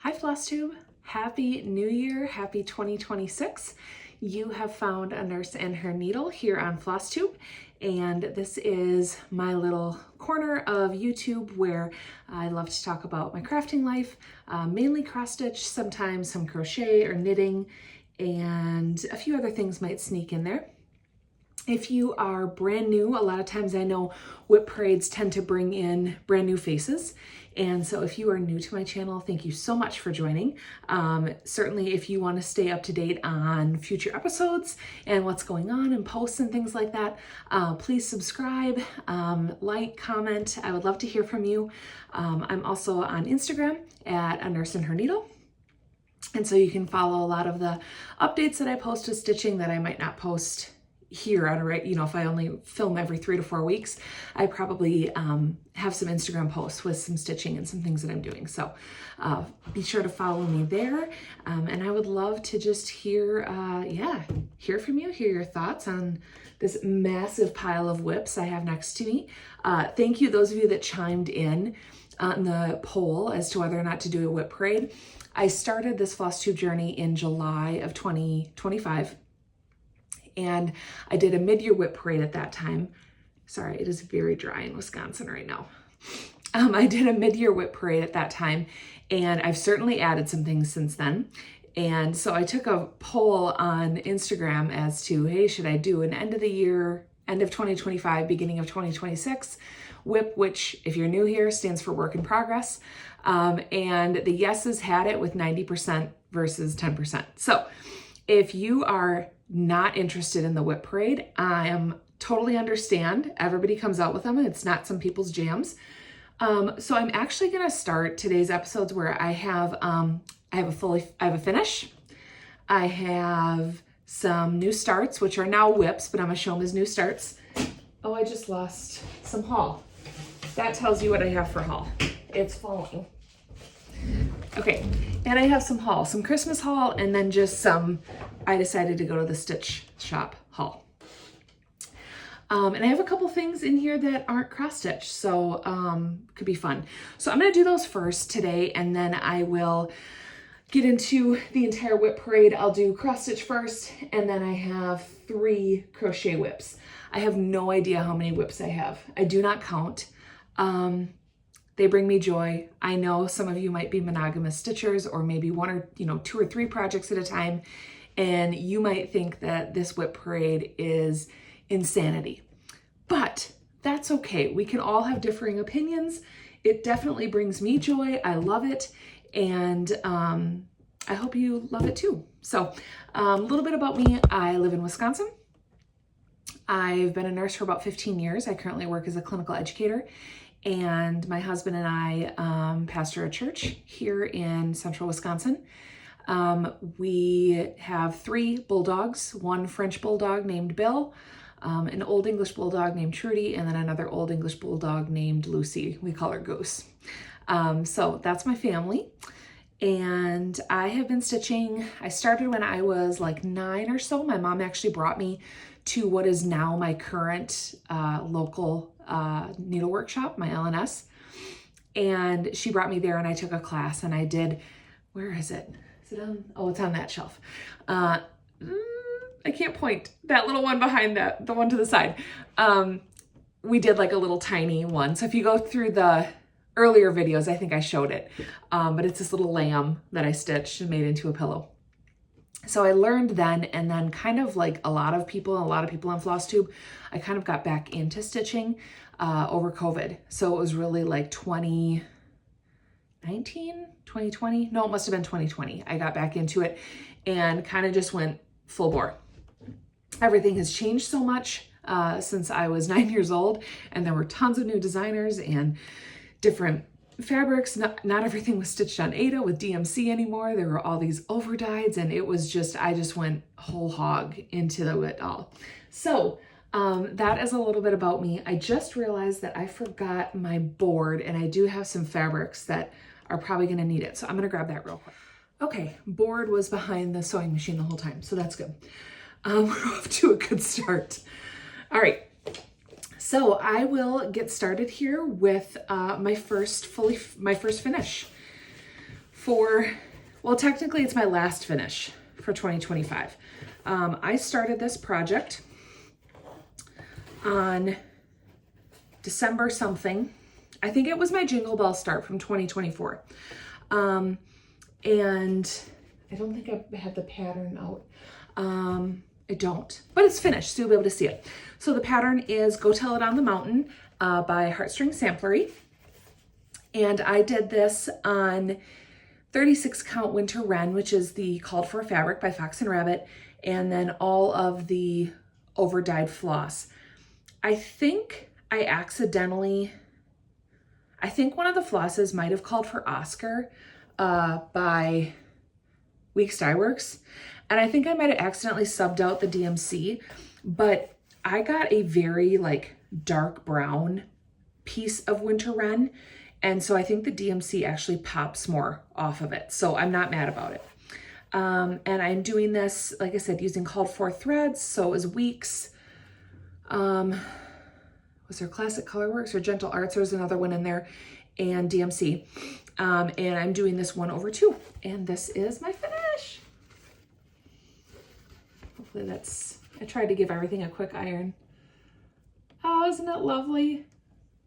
Hi Flosstube, Happy New Year, Happy 2026. You have found a nurse and her needle here on Flosstube, and this is my little corner of YouTube where I love to talk about my crafting life, mainly cross stitch, sometimes some crochet or knitting, and a few other things might sneak in there. If you are brand new, a lot of times I know WIP parades tend to bring in brand new faces. And so if you are new to my channel, thank you so much for joining. Certainly if you want to stay up to date on future episodes and what's going on and posts and things like that, please subscribe, like, comment. I would love to hear from you. I'm also on Instagram at A Nurse and Her Needle. And so you can follow a lot of the updates that I post with stitching that I might not post here at a rate, if I only film every 3 to 4 weeks, I probably have some Instagram posts with some stitching and some things that I'm doing. So be sure to follow me there. And I would love to just hear from you, hear your thoughts on this massive pile of WIPs I have next to me. Thank you, those of you that chimed in on the poll as to whether or not to do a WIP parade. I started this Flosstube journey in July of 2025. And I did a mid-year WIP parade at that time. Sorry, it is very dry in Wisconsin right now. I did a mid-year WIP parade at that time, and I've certainly added some things since then. And so I took a poll on Instagram as to, hey, should I do an end of the year, end of 2025, beginning of 2026 WIP, which if you're new here stands for work in progress. And the yeses had it with 90% versus 10%. So if you are not interested in the WIP parade, I am totally understand. Everybody comes out with them and it's not some people's jams. So I'm actually going to start today's episodes where I have a finish. I have some new starts, which are now WIPs, but I'm going to show them as new starts. Oh, I just lost some haul. That tells you what I have for haul. It's falling. Okay, and I have some haul, some Christmas haul, and then just some, I decided to go to the stitch shop haul. And I have a couple things in here that aren't cross stitch, so could be fun. So I'm gonna do those first today, and then I will get into the entire WIP parade. I'll do cross stitch first, and then I have 3 crochet WIPs. I have no idea how many WIPs I have. I do not count. They bring me joy. I know some of you might be monogamous stitchers or maybe 1 or 2 or 3 projects at a time. And you might think that this WIP parade is insanity, but that's okay. We can all have differing opinions. It definitely brings me joy. I love it. And I hope you love it too. So a little bit about me. I live in Wisconsin. I've been a nurse for about 15 years. I currently work as a clinical educator. And my husband and I pastor a church here in central Wisconsin. We have 3 bulldogs, 1 French bulldog named Bill, an Old English bulldog named Trudy, and then another Old English bulldog named Lucy. We call her Goose. So that's my family. And I have been stitching. I started when I was like 9 or so. My mom actually brought me to what is now my current local needle workshop, my LNS. And she brought me there and I took a class and I did, where is it? Is it on? Oh, it's on that shelf. I can't point. That little one behind that, the one to the side. We did like a little tiny one. So if you go through the earlier videos, I think I showed it. But it's this little lamb that I stitched and made into a pillow. So I learned then, and then kind of like a lot of people on Flosstube, I kind of got back into stitching over COVID. So it was really like 2019, 2020. No, it must have been 2020. I got back into it and kind of just went full bore. Everything has changed so much since I was 9 years old, and there were tons of new designers and different fabrics. Not everything was stitched on Aida with DMC anymore. There were all these overdyeds, and it was just, I just went whole hog into it all. So that is a little bit about me. I just realized that I forgot my board, and I do have some fabrics that are probably gonna need it. So I'm gonna grab that real quick. Okay, board was behind the sewing machine the whole time, so that's good. We're off to a good start. All right. So I will get started here with my first finish. well, technically it's my last finish for 2025. I started this project on December something. I think it was my Jingle Bell start from 2024. And I don't think I have the pattern out. I don't, but it's finished, so you'll be able to see it. So the pattern is Go Tell It on the Mountain by Heartstring Samplery. And I did this on 36 count winter wren, which is the called for fabric by Fox and Rabbit, and then all of the overdyed floss. I think I think one of the flosses might have called for Oscar by Weeks Dye Works. And I think I might have accidentally subbed out the DMC, but I got a very like dark brown piece of winter wren. And so I think the DMC actually pops more off of it. So I'm not mad about it. And I'm doing this, like I said, using called for threads. So it was Weeks. Was there Classic Colorworks or Gentle Arts? There was another one in there, and DMC. And I'm doing this 1/2. And this is my finish. Hopefully I tried to give everything a quick iron. Oh, isn't it lovely?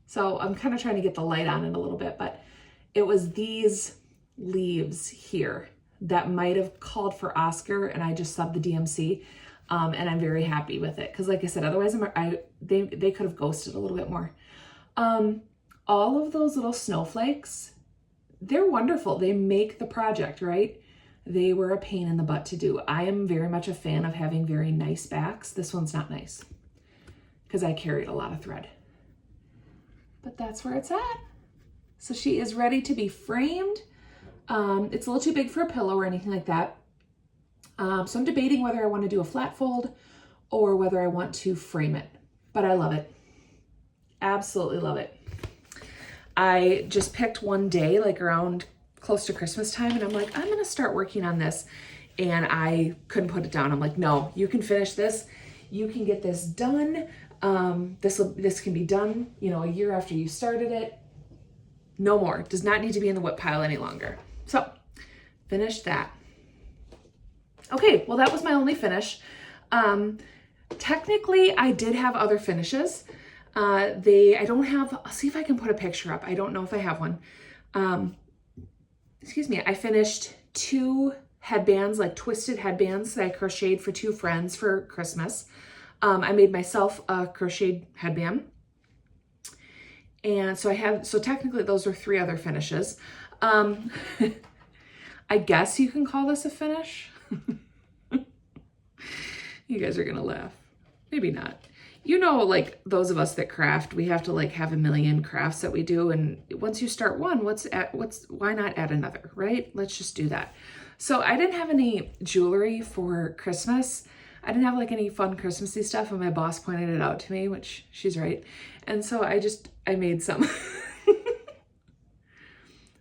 So I'm kind of trying to get the light on it a little bit, but it was these leaves here that might have called for Oscar, and I just subbed the DMC. And I'm very happy with it. Cause like I said, otherwise they could have ghosted a little bit more. All of those little snowflakes, they're wonderful. They make the project, right? They were a pain in the butt to do. I am very much a fan of having very nice backs. This one's not nice because I carried a lot of thread, but that's where it's at. So she is ready to be framed. It's a little too big for a pillow or anything like that. So I'm debating whether I want to do a flat fold or whether I want to frame it, but I love it. Absolutely love it. I just picked one day, like around close to Christmas time, and I'm like, I'm going to start working on this. And I couldn't put it down. I'm like, no, you can finish this. You can get this done. This can be done, a year after you started it. No more. It does not need to be in the WIP pile any longer. So finish that. Okay, well, that was my only finish. Technically, I did have other finishes. I'll see if I can put a picture up. I don't know if I have one. Excuse me, I finished 2 headbands, like twisted headbands that I crocheted for 2 friends for Christmas. I made myself a crocheted headband. And so technically those are 3 other finishes. I guess you can call this a finish. You guys are gonna laugh. Maybe not. Like those of us that craft, we have to like have a million crafts that we do. And once you start one, why not add another, right? Let's just do that. So I didn't have any jewelry for Christmas. I didn't have like any fun Christmassy stuff, and my boss pointed it out to me, which she's right. And so I made some.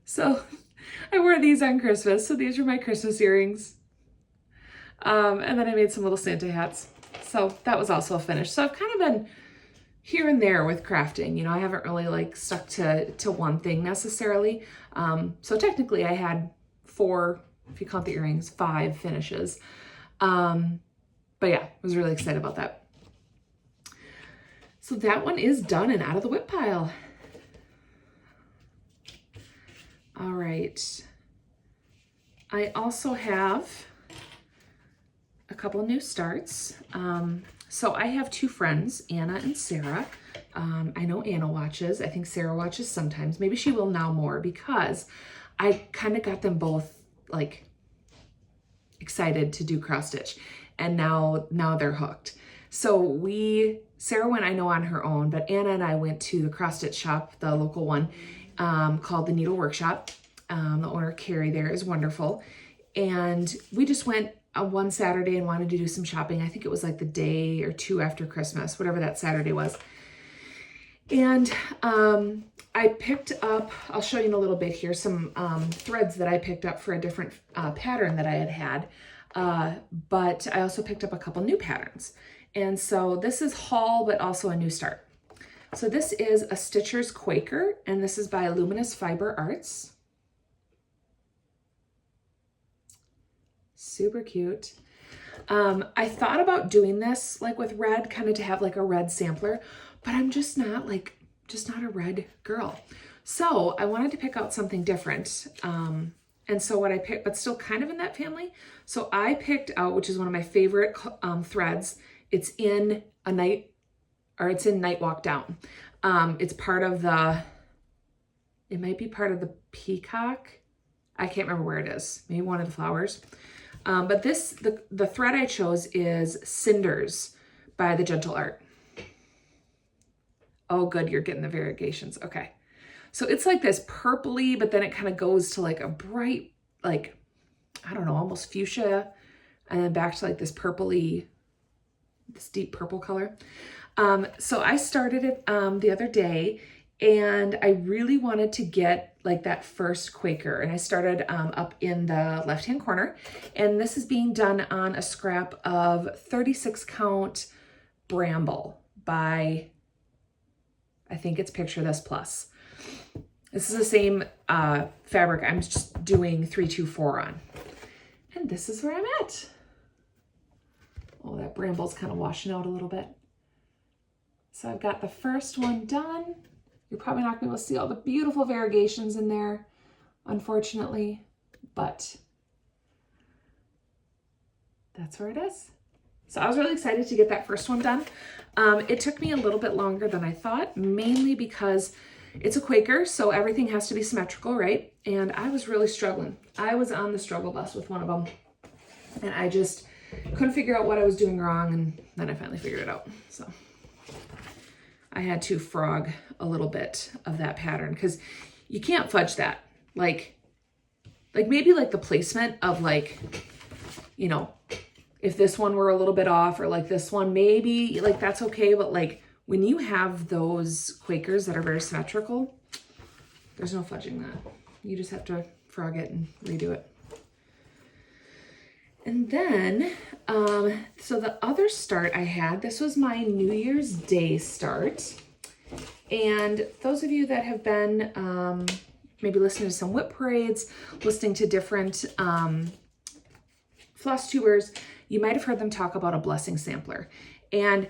So I wore these on Christmas. So these are my Christmas earrings. And then I made some little Santa hats. So that was also a finish. So I've kind of been here and there with crafting. I haven't really like stuck to one thing necessarily. So technically I had 4, if you count the earrings, 5 finishes. But yeah, I was really excited about that. So that one is done and out of the WIP pile. All right. I also have a couple of new starts. So I have 2 friends, Anna and Sarah. I know Anna watches. I think Sarah watches sometimes. Maybe she will now more, because I kind of got them both like excited to do cross stitch, and now they're hooked. So Sarah went, I know, on her own, but Anna and I went to the cross stitch shop, the local one, called the Needle Workshop. The owner, Carrie, there is wonderful. And we just went one Saturday and wanted to do some shopping. I think it was like the day or 2 after Christmas, whatever that Saturday was. And I picked up, I'll show you in a little bit here, some threads that I picked up for a different pattern that I had. But I also picked up a couple new patterns. And so this is haul, but also a new start. So this is a Stitcher's Quaker, and this is by Luminous Fiber Arts. Super cute. I thought about doing this like with red, kind of to have like a red sampler, but I'm just not a red girl. So I wanted to pick out something different. And so what I picked, but still kind of in that family. So I picked out, which is one of my favorite threads. It's in Night Walk Down. It's part of it might be part of the peacock. I can't remember where it is. Maybe one of the flowers. But the thread I chose is Cinders by the Gentle Art. Oh, good, you're getting the variegations. Okay. So it's like this purpley, but then it kind of goes to like a bright, like, I don't know, almost fuchsia, and then back to like this purpley, this deep purple color. So I started it the other day, and I really wanted to get like that first Quaker, and I started up in the left-hand corner, and this is being done on a scrap of 36 count Bramble by, I think it's Picture This Plus. This is the same fabric I'm just doing 324 on. And this is where I'm at. Oh, that bramble's kind of washing out a little bit. So I've got the first one done. You're probably not going to be able to see all the beautiful variegations in there, unfortunately, but that's where it is. So I was really excited to get that first one done. It took me a little bit longer than I thought, mainly because it's a Quaker, so everything has to be symmetrical, right? And I was really struggling. I was on the struggle bus with one of them, and I just couldn't figure out what I was doing wrong, and then I finally figured it out. So I had to frog a little bit of that pattern because you can't fudge that. Like maybe like the placement of like, you know, if this one were a little bit off, or like this one, maybe like that's okay. But like when you have those Quakers that are very symmetrical, there's no fudging that. You just have to frog it and redo it. And then, so the other start I had, this was my New Year's Day start. And those of you that have been maybe listening to some WIP parades, listening to different Flosstubers, you might have heard them talk about a blessing sampler. And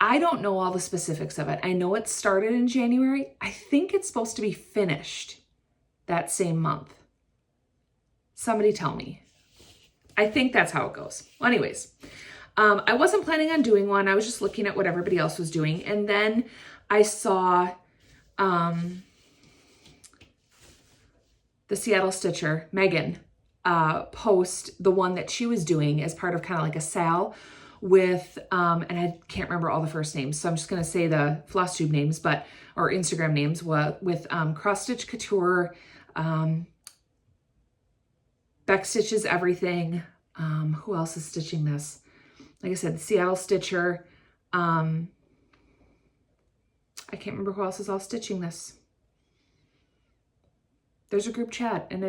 I don't know all the specifics of it. I know it started in January. I think it's supposed to be finished that same month. Somebody tell me. I think that's how it goes. Well, anyways, I wasn't planning on doing one. I was just looking at what everybody else was doing. And then I saw the Seattle Stitcher, Megan, post the one that she was doing as part of kind of like a sal with, and I can't remember all the first names, so I'm just going to say the Flosstube names, or Instagram names, with Cross Stitch Couture, Beck Stitches Everything. Who else is stitching this? Like I said, the Seattle Stitcher. I can't remember who else is all stitching this. There's a group chat, and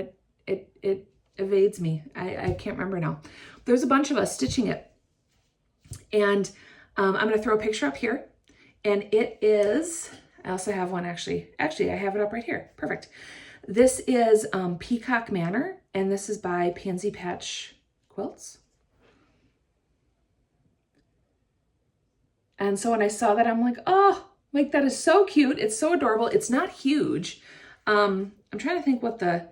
it evades me. I can't remember now. There's a bunch of us stitching it. And I'm going to throw a picture up here, and it is, I also have one actually I have it up right here. Perfect. This is Peacock Manor, and this is by Pansy Patch Quilts. And so when I saw that, I'm like, oh, like that is so cute. It's so adorable. It's not huge. I'm trying to think what the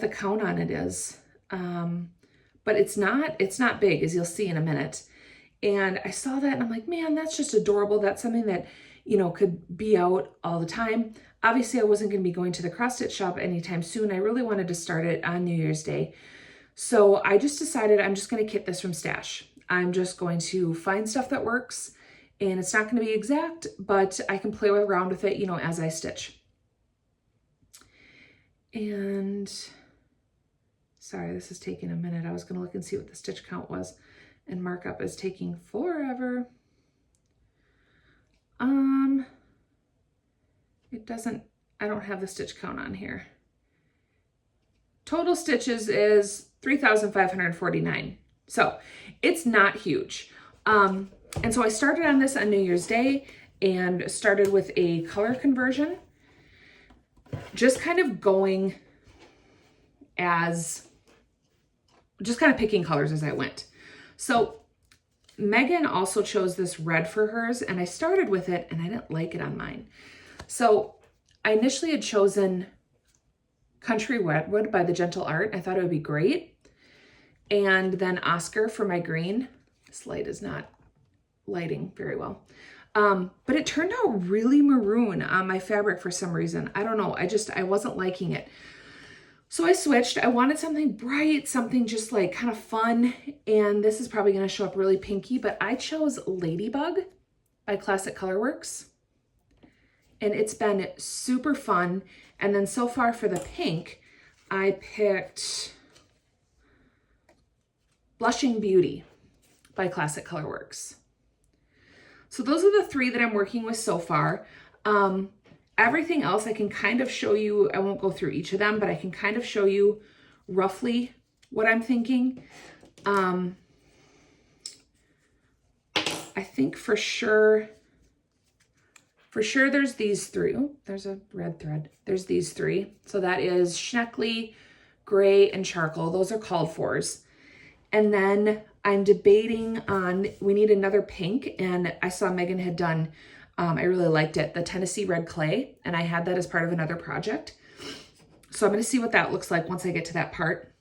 count on it is. But it's not big, as you'll see in a minute. And I saw that and I'm like, man, that's just adorable. That's something that, you know, could be out all the time. Obviously, I wasn't going to be going to the cross stitch shop anytime soon. I really wanted to start it on New Year's Day. So I just decided I'm just going to kit this from stash. I'm just going to find stuff that works, and it's not going to be exact, but I can play around with it, you know, as I stitch. And sorry, this is taking a minute. I was going to look and see what the stitch count was, and markup is taking forever. I don't have the stitch count on here. Total stitches is 3,549. So it's not huge. And so I started on this on New Year's Day and started with a color conversion, just kind of going as just kind of picking colors as I went. So Megan also chose this red for hers, and I started with it and I didn't like it on mine. So I initially had chosen Country Redwood by the Gentle Art. I thought it would be great. And then Oscar for my green. This light is not lighting very well. But it turned out really maroon on my fabric for some reason. I don't know. I wasn't liking it. So I switched. I wanted something bright, something just like kind of fun. And this is probably going to show up really pinky, but I chose Ladybug by Classic Colorworks. And it's been super fun. And then so far for the pink, I picked Blushing Beauty by Classic Colorworks. So those are the three that I'm working with so far. Everything else I can kind of show you. I won't go through each of them, but I can kind of show you roughly what I'm thinking. I think for sure there's these three. Oh, there's a red thread. There's these three. So that is Schneckley, Gray, and Charcoal. Those are called fors. And then I'm debating on, we need another pink, and I saw Megan had done, I really liked it, the Tennessee Red Clay, and I had that as part of another project. So I'm going to see what that looks like once I get to that part.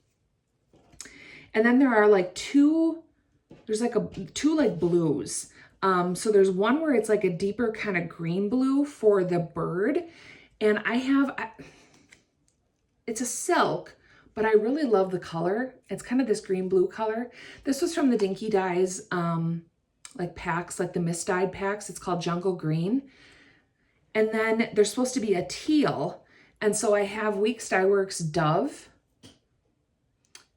And then there are like two like blues. So there's one where it's like a deeper kind of green blue for the bird, and it's a silk, but I really love the color. It's kind of this green blue color. This was from the Dinky Dyes like packs, like the misdyed packs. It's called Jungle Green. And then there's supposed to be a teal. And so I have Weeks Dye Works Dove.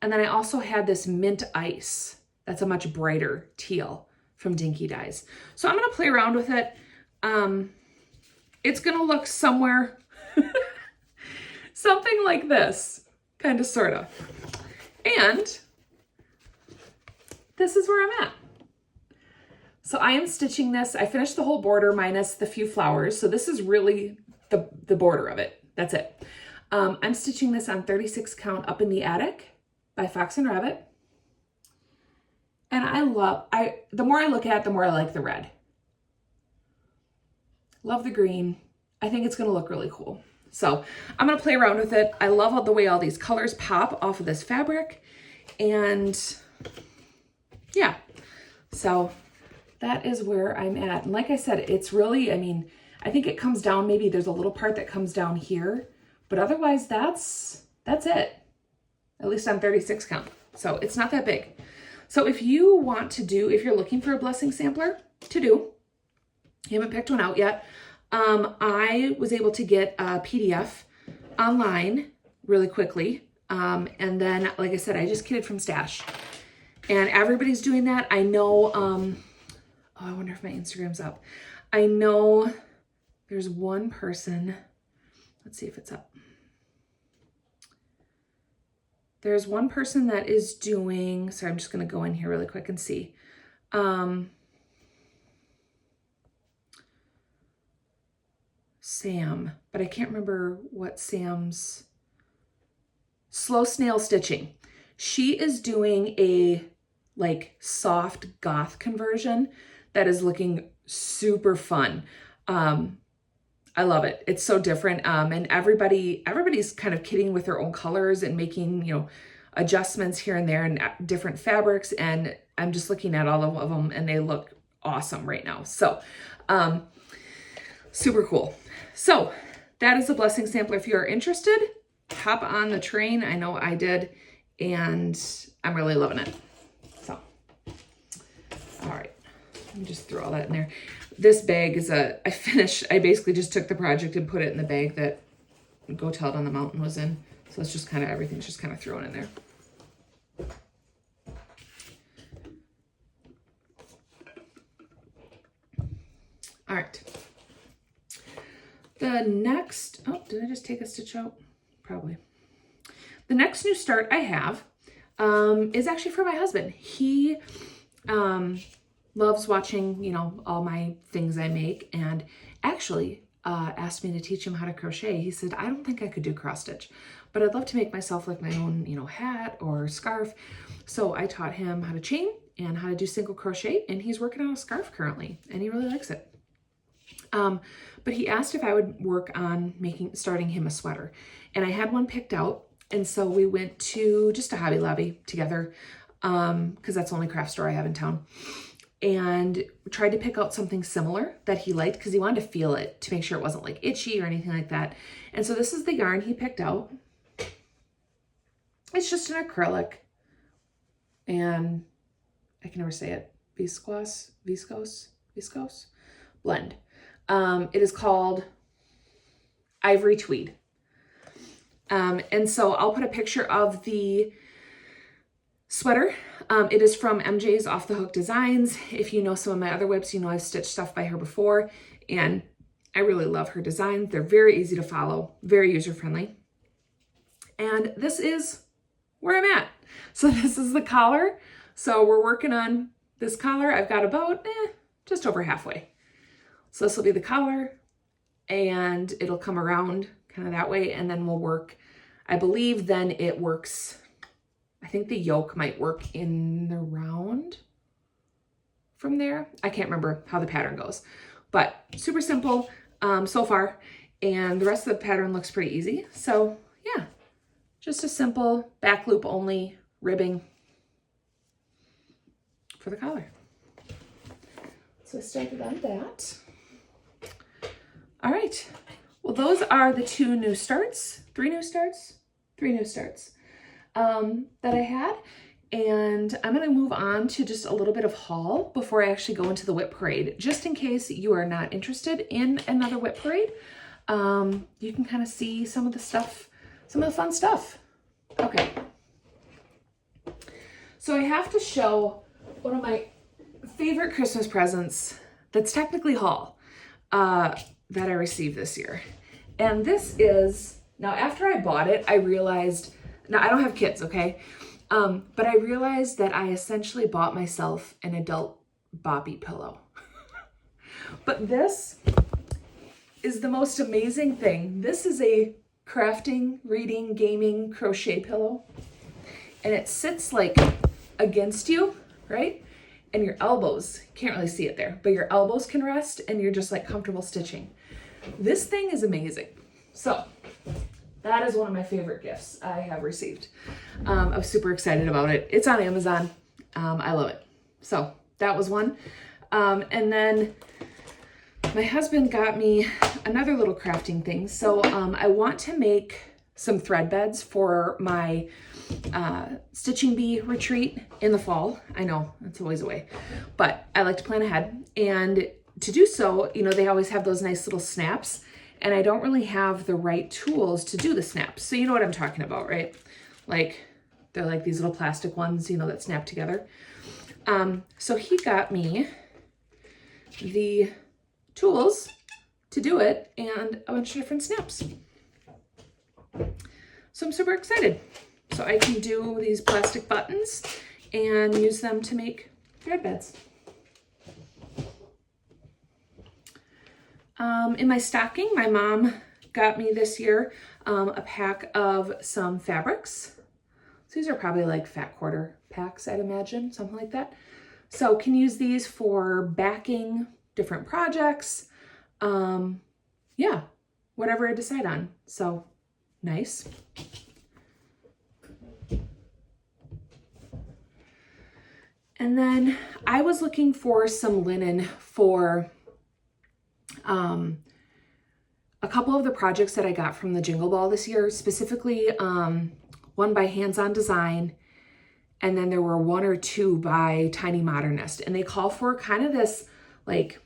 And then I also had this Mint Ice. That's a much brighter teal from Dinky Dyes. So I'm gonna play around with it. It's gonna look somewhere, something like this, kind of, sort of. And this is where I'm at. So I am stitching this. I finished the whole border minus the few flowers. So this is really the border of it. That's it. I'm stitching this on 36 count Up in the Attic by Fox and Rabbit. And the more I look at it, the more I like the red. Love the green. I think it's gonna look really cool. So I'm gonna play around with it. I love the way all these colors pop off of this fabric. And yeah, so that is where I'm at. And like I said, it's really, I mean, I think it comes down, maybe there's a little part that comes down here, but otherwise that's it, at least on 36 count. So it's not that big. So if you want to do, if you're looking for a blessing sampler to do, you haven't picked one out yet, I was able to get a PDF online really quickly. And then, like I said, I just kitted from Stash. And everybody's doing that. I know, oh, I wonder if my Instagram's up. I know there's one person, let's see if it's up. There's one person that is doing, sorry, I'm just gonna go in here really quick and see. Sam, but I can't remember what Sam's, Slow Snail Stitching. She is doing a like soft goth conversion that is looking super fun. I love it. It's so different. And everybody's kind of kitting with their own colors and making, you know, adjustments here and there and different fabrics. And I'm just looking at all of them and they look awesome right now. So, super cool. So that is the blessing sampler. If you're interested, hop on the train. I know I did, and I'm really loving it. So, all right, let me just throw all that in there. This bag is I basically just took the project and put it in the bag that Go Tell It on the Mountain was in. So it's just kind of, everything's just kind of thrown in there. All right. The next, oh, did I just take a stitch out? Probably. The next new start I have is actually for my husband. He loves watching, you know, all my things I make, and actually asked me to teach him how to crochet. He said, I don't think I could do cross stitch, but I'd love to make myself like my own, you know, hat or scarf. So I taught him how to chain and how to do single crochet, and he's working on a scarf currently, and he really likes it. But he asked if I would work on starting him a sweater, and I had one picked out. And so we went to just a Hobby Lobby together, because that's the only craft store I have in town, and tried to pick out something similar that he liked, because he wanted to feel it to make sure it wasn't like itchy or anything like that. And so this is the yarn he picked out. It's just an acrylic, and I can never say it, viscose blend. It is called Ivory Tweed. And so I'll put a picture of the sweater. It is from MJ's Off the Hook Designs. If you know some of my other WIPs, you know I've stitched stuff by her before, and I really love her designs. They're very easy to follow, very user-friendly. And this is where I'm at. So this is the collar. So we're working on this collar. I've got about just over halfway. So this will be the collar, and it'll come around kind of that way, and then we'll work, I believe then it works, I think the yoke might work in the round from there. I can't remember how the pattern goes, but super simple so far, and the rest of the pattern looks pretty easy. So yeah, just a simple back loop only ribbing for the collar. So I started on that. All right, well, those are the three new starts that I had. And I'm gonna move on to just a little bit of haul before I actually go into the WIP parade, just in case you are not interested in another WIP parade. You can kind of see some of the stuff, some of the fun stuff. Okay. So I have to show one of my favorite Christmas presents that's technically haul that I received this year. And this is, now after I bought it, I realized, now I don't have kids, okay? But I realized that I essentially bought myself an adult boppy pillow. But this is the most amazing thing. This is a crafting, reading, gaming, crochet pillow. And it sits like against you, right? And your elbows, can't really see it there, but your elbows can rest and you're just like comfortable stitching. This thing is amazing. So that is one of my favorite gifts I have received. I was super excited about it. It's on Amazon. I love it. So that was one. And then my husband got me another little crafting thing. So I want to make some thread beds for my stitching bee retreat in the fall. I know it's always away, but I like to plan ahead. And to do so, you know, they always have those nice little snaps, and I don't really have the right tools to do the snaps. So you know what I'm talking about, right? Like they're like these little plastic ones, you know, that snap together. So he got me the tools to do it and a bunch of different snaps. So I'm super excited. So I can do these plastic buttons and use them to make thread beds. In my stocking, my mom got me this year a pack of some fabrics. So these are probably like fat quarter packs, I'd imagine, something like that. So can use these for backing different projects. Yeah, whatever I decide on. So nice. And then I was looking for some linen for a couple of the projects that I got from the Jingle Ball this year, specifically one by Hands On Design, and then there were one or two by Tiny Modernist, and they call for kind of this like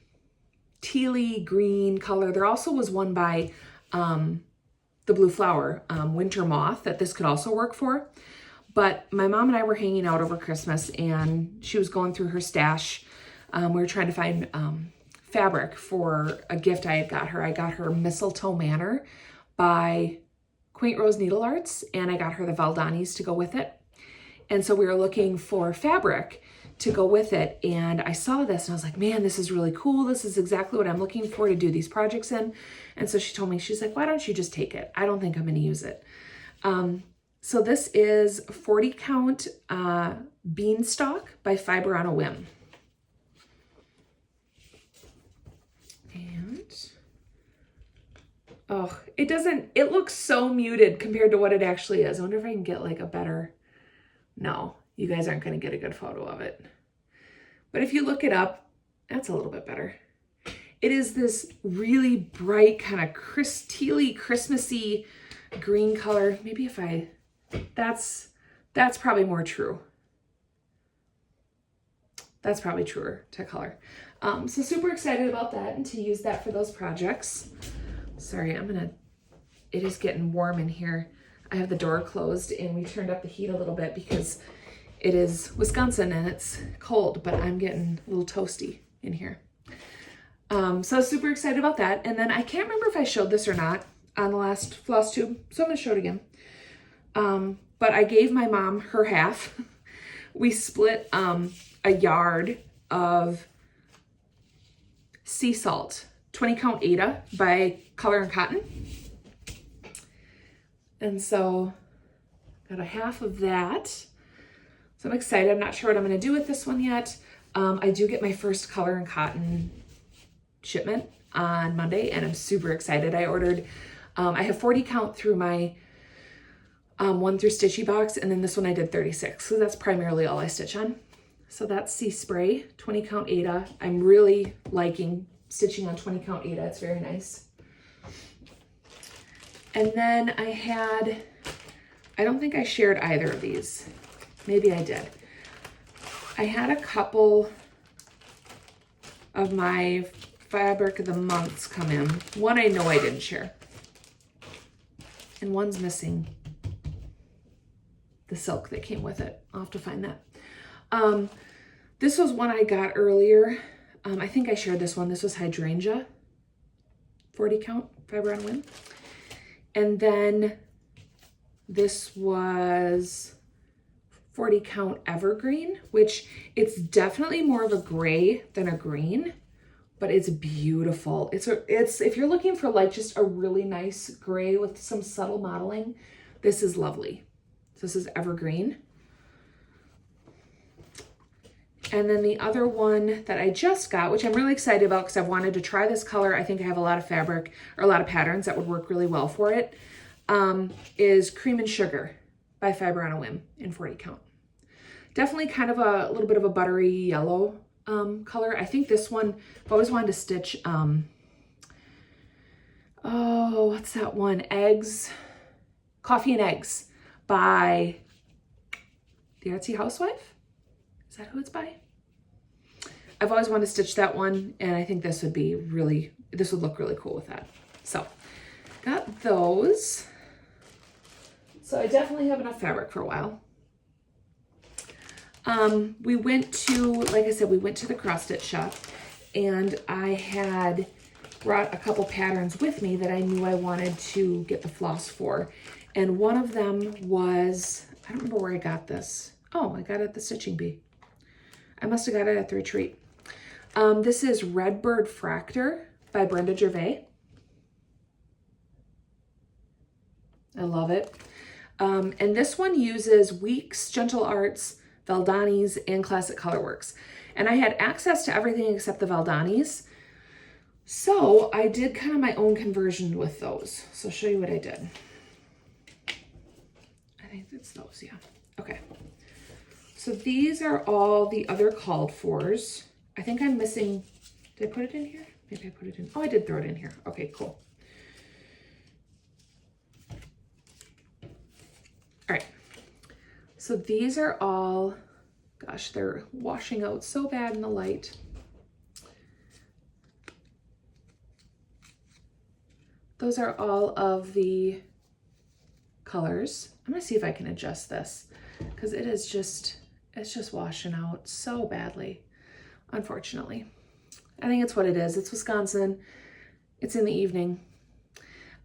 tealy green color. There also was one by the Blue Flower, Winter Moth, that this could also work for. But my mom and I were hanging out over Christmas, and she was going through her stash. We were trying to find fabric for a gift I had got her. I got her Mistletoe Manor by Quaint Rose Needle Arts, and I got her the Valdanis to go with it. And so we were looking for fabric to go with it, and I saw this and I was like, man, this is really cool. This is exactly what I'm looking for to do these projects in. And so she told me, she's like, why don't you just take it? I don't think I'm going to use it. So this is 40 count beanstalk by Fiber on a Whim. And, oh, it looks so muted compared to what it actually is. I wonder if I can get like a better, no, you guys aren't going to get a good photo of it. But if you look it up, that's a little bit better. It is this really bright kind of tealy, Christmassy green color. Maybe if that's probably more true. That's probably truer to color. So super excited about that and to use that for those projects. Sorry, it is getting warm in here. I have the door closed and we turned up the heat a little bit because it is Wisconsin and it's cold, but I'm getting a little toasty in here. So super excited about that. And then I can't remember if I showed this or not on the last Flosstube, so I'm gonna show it again. But I gave my mom her half. We split a yard of sea salt, 20 count Ada by Color and Cotton. And so got a half of that. So I'm excited. I'm not sure what I'm gonna do with this one yet. I do get my first Color and Cotton shipment on Monday and I'm super excited. I ordered, I have 40 count through my one through Stitchy box, and then this one I did 36. So that's primarily all I stitch on. So that's Sea Spray, 20 count Ada. I'm really liking stitching on 20 count Ada. It's very nice. And then I don't think I shared either of these. Maybe I did. I had a couple of my Fabric of the Months come in. One I know I didn't share. And one's missing the silk that came with it. I'll have to find that. This was one I got earlier. I think I shared this one. This was Hydrangea, 40 count Fiber on a Whim. And then this was 40 count Evergreen, which it's definitely more of a gray than a green, but it's beautiful. It's if you're looking for like just a really nice gray with some subtle modeling, this is lovely. This is Evergreen. And then the other one that I just got, which I'm really excited about because I've wanted to try this color. I think I have a lot of fabric or a lot of patterns that would work really well for it, is Cream and Sugar by Fiber on a Whim in 40 count. Definitely kind of a little bit of a buttery yellow color. I think this one, I've always wanted to stitch, oh, what's that one? Coffee and Eggs by the Artsy Housewife. Is that who it's by? I've always wanted to stitch that one, and I think this would look really cool with that. So got those. So I definitely have enough fabric for a while. We went to, like I said, we went to the cross stitch shop, and I had brought a couple patterns with me that I knew I wanted to get the floss for. And one of them was, I don't remember where I got this. Oh, I got it at the Stitching Bee. I must have got it at the retreat. This is Redbird Fractor by Brenda Gervais. I love it. And this one uses Weeks, Gentle Arts, Valdani's, and Classic Colorworks. And I had access to everything except the Valdani's. So I did kind of my own conversion with those. So I'll show you what I did. I think it's those, yeah. Okay. So these are all the other called fors. I think I'm missing, did I put it in here? Maybe I put it in, oh, I did throw it in here. Okay, cool. All right. So these are all, gosh, they're washing out so bad in the light. Those are all of the colors. I'm gonna see if I can adjust this because it is just, it's just washing out so badly, unfortunately. I think it's what it is. It's Wisconsin. It's in the evening.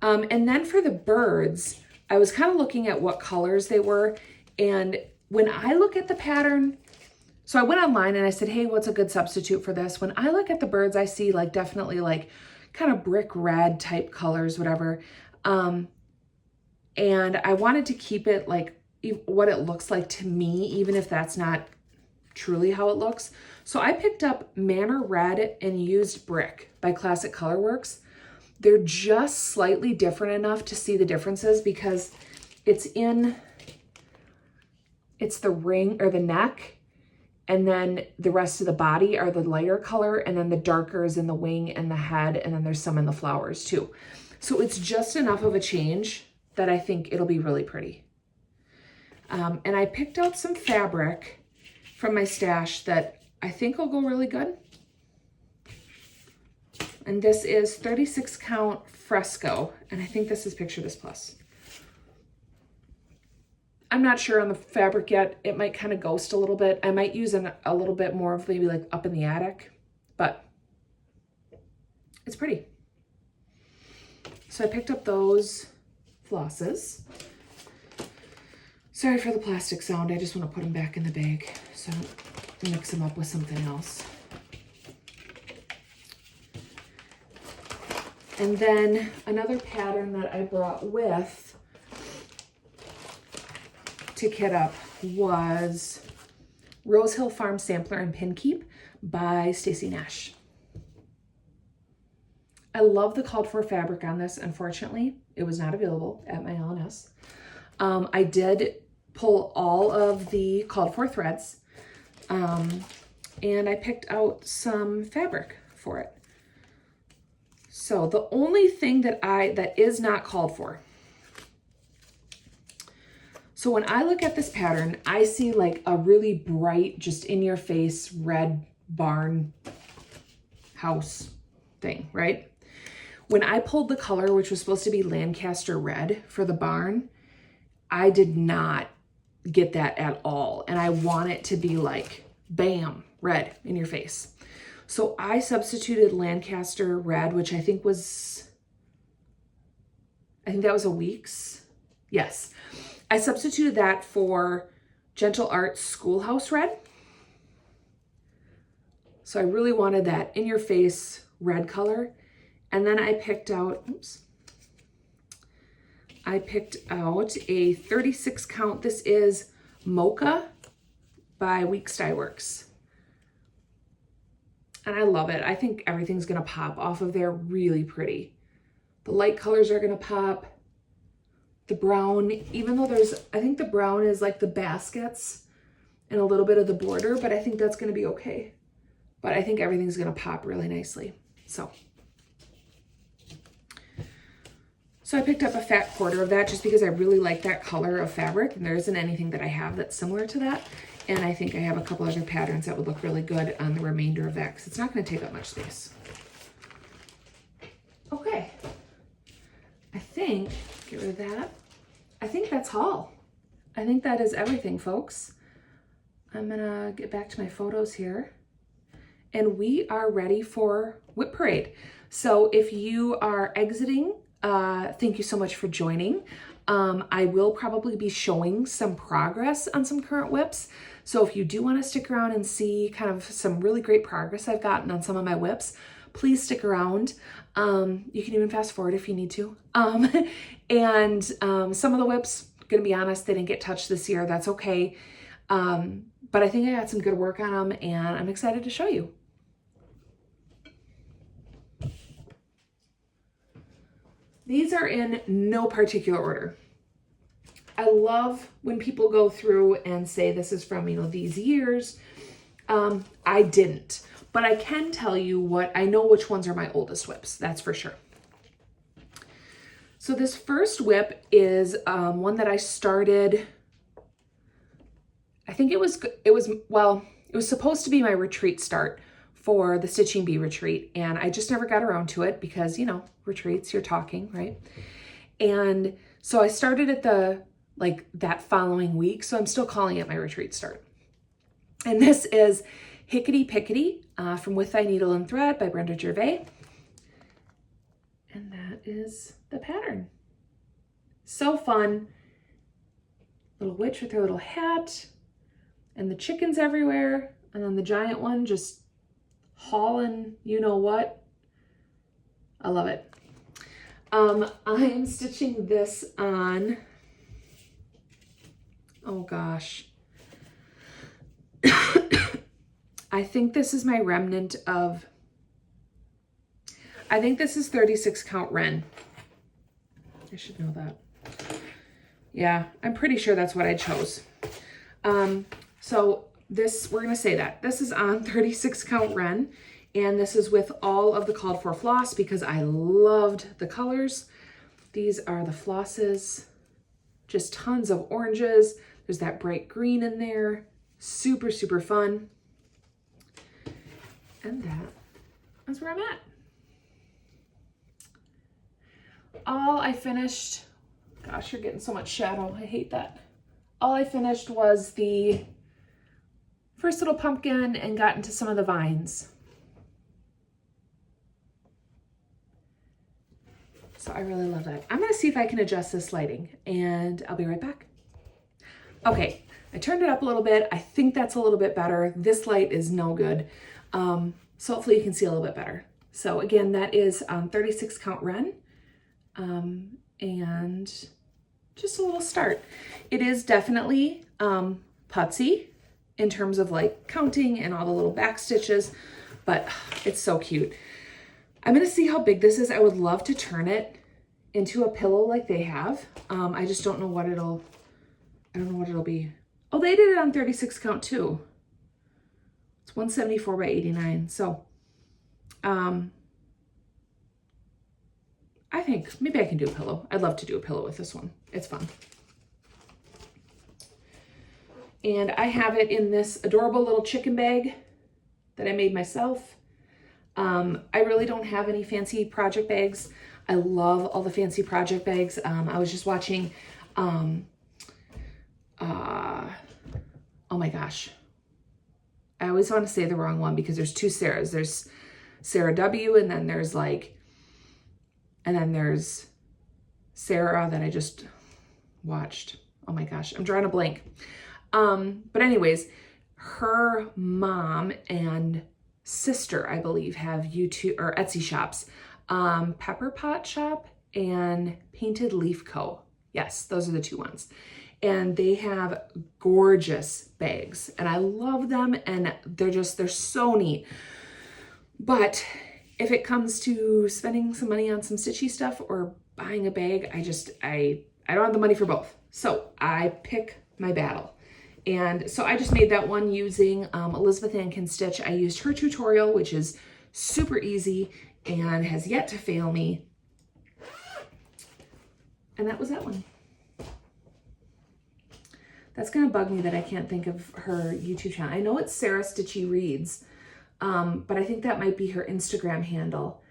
And then for the birds, I was kind of looking at what colors they were. And when I look at the pattern, so I went online and I said, hey, what's a good substitute for this? When I look at the birds, I see like definitely like kind of brick red type colors, whatever. And And I wanted to keep it like what it looks like to me, even if that's not truly how it looks. So I picked up Manor Red and Used Brick by Classic Colorworks. They're just slightly different enough to see the differences because it's the ring or the neck, and then the rest of the body are the lighter color, and then the darker is in the wing and the head, and then there's some in the flowers too. So it's just enough of a change that I think it'll be really pretty. And I picked out some fabric from my stash that I think will go really good. And this is 36 count Fresco, and I think this is Picture This Plus. I'm not sure on the fabric yet. It might kind of ghost a little bit. I might use a little bit more of maybe like Up in the Attic, but it's pretty. So I picked up those flosses. Sorry for the plastic sound. I just want to put them back in the bag so I don't mix them up with something else. And then another pattern that I brought with to kit up was Rose Hill Farm Sampler and Pin Keep by Stacy Nash. I love the called for fabric on this. Unfortunately, it was not available at my LNS. I did pull all of the called for threads, and I picked out some fabric for it. So the only thing that is not called for. So when I look at this pattern, I see like a really bright, just in your face, red barn house thing, right? When I pulled the color, which was supposed to be Lancaster red for the barn, I did not get that at all. And I want it to be like, bam, red in your face. So I substituted Lancaster red, which I think that was a Weeks. Yes. I substituted that for Gentle Arts Schoolhouse Red. So I really wanted that in your face red color. And then I picked out, a 36 count. This is Mocha by Weeks Dye Works. And I love it. I think everything's gonna pop off of there really pretty. The light colors are gonna pop. The brown, even though I think the brown is like the baskets and a little bit of the border, but I think that's gonna be okay. But I think everything's gonna pop really nicely. So I picked up a fat quarter of that just because I really like that color of fabric, and there isn't anything that I have that's similar to that. And I think I have a couple other patterns that would look really good on the remainder of that because it's not gonna take up much space. Okay, get rid of that. I think that's all. I think that is everything, folks. I'm gonna get back to my photos here. And we are ready for WIP Parade. So if you are exiting, thank you so much for joining. I will probably be showing some progress on some current WIPs. So if you do want to stick around and see kind of some really great progress I've gotten on some of my WIPs, please stick around. You can even fast forward if you need to. Some of the WIPs, gonna be honest, they didn't get touched this year. That's okay. But I think I got some good work on them and I'm excited to show you. These are in no particular order. I love when people go through and say this is from, these years. I didn't, but I can tell you I know which ones are my oldest WIPs, that's for sure. So this first WIP is one that I started, I think it was supposed to be my retreat start for the Stitching Bee retreat. And I just never got around to it because, retreats, you're talking, right? And so I started at that following week. So I'm still calling it my retreat start. And this is Hickety Pickety from With Thy Needle and Thread by Brenda Gervais. And that is the pattern. So fun. Little witch with her little hat and the chickens everywhere. And then the giant one just hauling what. I love it. I am stitching this on Oh gosh. I think this is my remnant of, I think this is 36 count wren. I should know that. Yeah, I'm pretty sure that's what I chose. So this, we're gonna say that. This is on 36 count wren, and this is with all of the called for floss because I loved the colors. These are the flosses, just tons of oranges. There's that bright green in there. Super, super fun. And that's where I'm at. All I finished, gosh, you're getting so much shadow. I hate that. All I finished was the first little pumpkin and got into some of the vines. So I really love that. I'm gonna see if I can adjust this lighting and I'll be right back. Okay, I turned it up a little bit. I think that's a little bit better. This light is no good. So hopefully you can see a little bit better. So again, that is 36 count wren. And just a little start. It is definitely putsy in terms of like counting and all the little back stitches, but it's so cute. I'm gonna see how big this is. I would love to turn it into a pillow like they have. I just don't know what I don't know what it'll be. Oh, they did it on 36 count too. It's 174 by 89. So, I think maybe I can do a pillow. I'd love to do a pillow with this one. It's fun. And I have it in this adorable little chicken bag that I made myself. I really don't have any fancy project bags. I love all the fancy project bags. I was just watching, oh my gosh. I always want to say the wrong one because there's two Sarahs. There's Sarah W. and then there's there's Sarah that I just watched. Oh my gosh, I'm drawing a blank. But anyways, her mom and sister, I believe, have YouTube or Etsy shops. Pepper Pot Shop and Painted Leaf Co. Yes, those are the two ones. And they have gorgeous bags and I love them and they're so neat. But if it comes to spending some money on some stitchy stuff or buying a bag, I don't have the money for both. So I pick my battle. And so I just made that one using Elizabeth Ann Can Stitch. I used her tutorial, which is super easy and has yet to fail me. And that was that one. That's gonna bug me that I can't think of her YouTube channel. I know it's Sarah Stitchy Reads, but I think that might be her Instagram handle.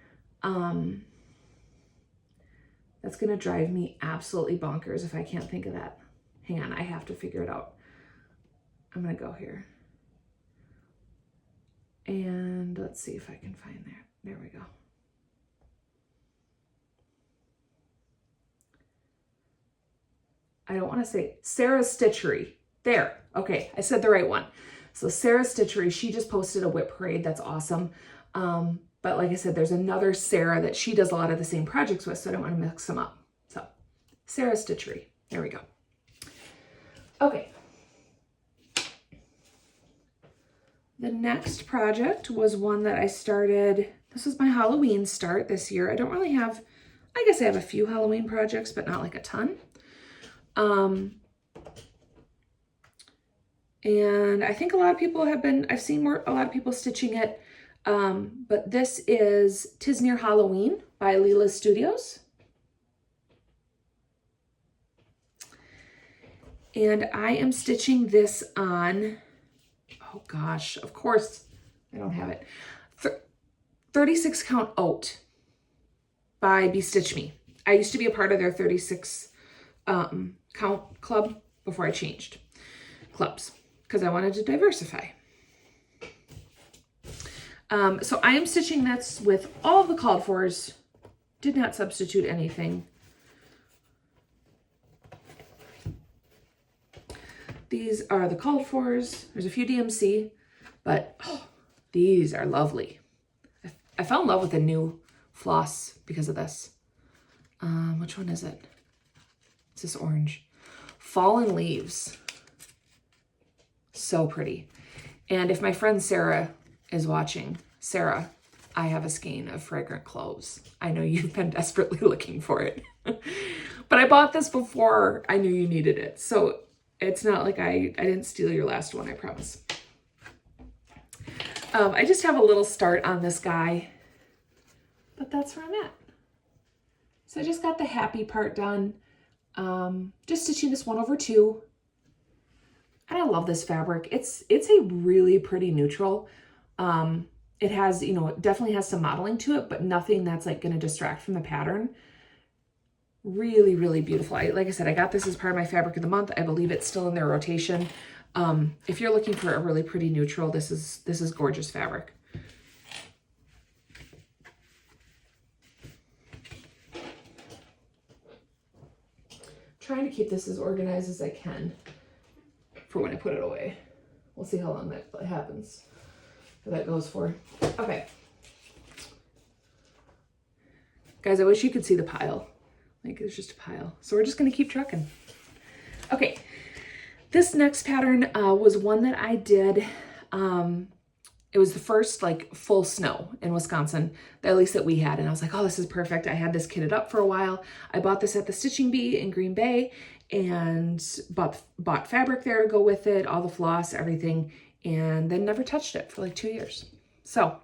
That's gonna drive me absolutely bonkers if I can't think of that. Hang on, I have to figure it out. I'm gonna go here. And let's see if I can find that. There we go. I don't want to say Sarah's Stitchery. There. Okay, I said the right one. So Sarah's Stitchery, she just posted a WIP parade. That's awesome. But like I said, there's another Sarah that she does a lot of the same projects with, so I don't want to mix them up. So Sarah's Stitchery. There we go. Okay. The next project was one that I started. This was my Halloween start this year. I don't really have, I guess I have a few Halloween projects, but not like a ton. And I think a lot of people have been, I've seen a lot of people stitching it. But this is 'Tis Near Halloween by Leela Studios. And I am stitching this on, oh gosh, of course, I don't have it. 36 count oat by Be Stitch Me. I used to be a part of their 36 count club before I changed clubs because I wanted to diversify. So I am stitching this with all of the called fors. Did not substitute anything. These are the called fors. There's a few DMC, but these are lovely. I fell in love with the new floss because of this. Which one is it? It's this orange. Fallen Leaves. So pretty. And if my friend Sarah is watching, Sarah, I have a skein of fragrant cloves. I know you've been desperately looking for it. But I bought this before I knew you needed it. So it's not like I didn't steal your last one, I promise. I just have a little start on this guy, but that's where I'm at. So I just got the happy part done. Just stitching this 1/2. And I love this fabric. It's a really pretty neutral. It has, you know, it definitely has some modeling to it, but nothing that's like going to distract from the pattern. Really, really beautiful. Like I said, I got this as part of my fabric of the month. I believe it's still in their rotation. If you're looking for a really pretty neutral, this is gorgeous fabric. Trying to keep this as organized as I can for when I put it away. We'll see how long that happens, or that goes for. Okay. Guys, I wish you could see the pile. Like, it's just a pile. So we're just going to keep trucking. Okay. This next pattern was one that I did. It was the first like full snow in Wisconsin, at least that we had. And I was like, oh, this is perfect. I had this kitted up for a while. I bought this at the Stitching Bee in Green Bay and bought fabric there to go with it, all the floss, everything, and then never touched it for like 2 years. So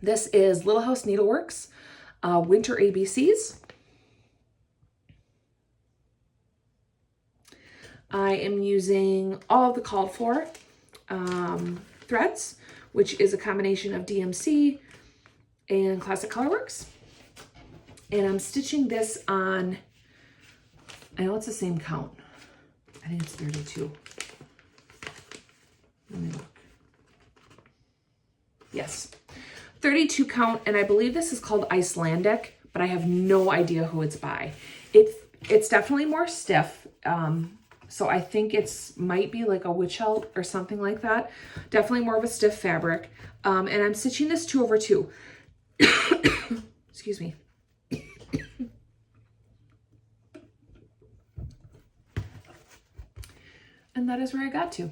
this is Little House Needleworks, Winter ABCs. I am using all of the called for threads, which is a combination of DMC and Classic Colorworks. And I'm stitching this on, I know it's the same count. I think it's 32. Let me look. Yes, 32 count, and I believe this is called Icelandic, but I have no idea who it's by. It's definitely more stiff. So I think might be like a witchelt or something like that. Definitely more of a stiff fabric. And I'm stitching this 2/2. Excuse me. And that is where I got to.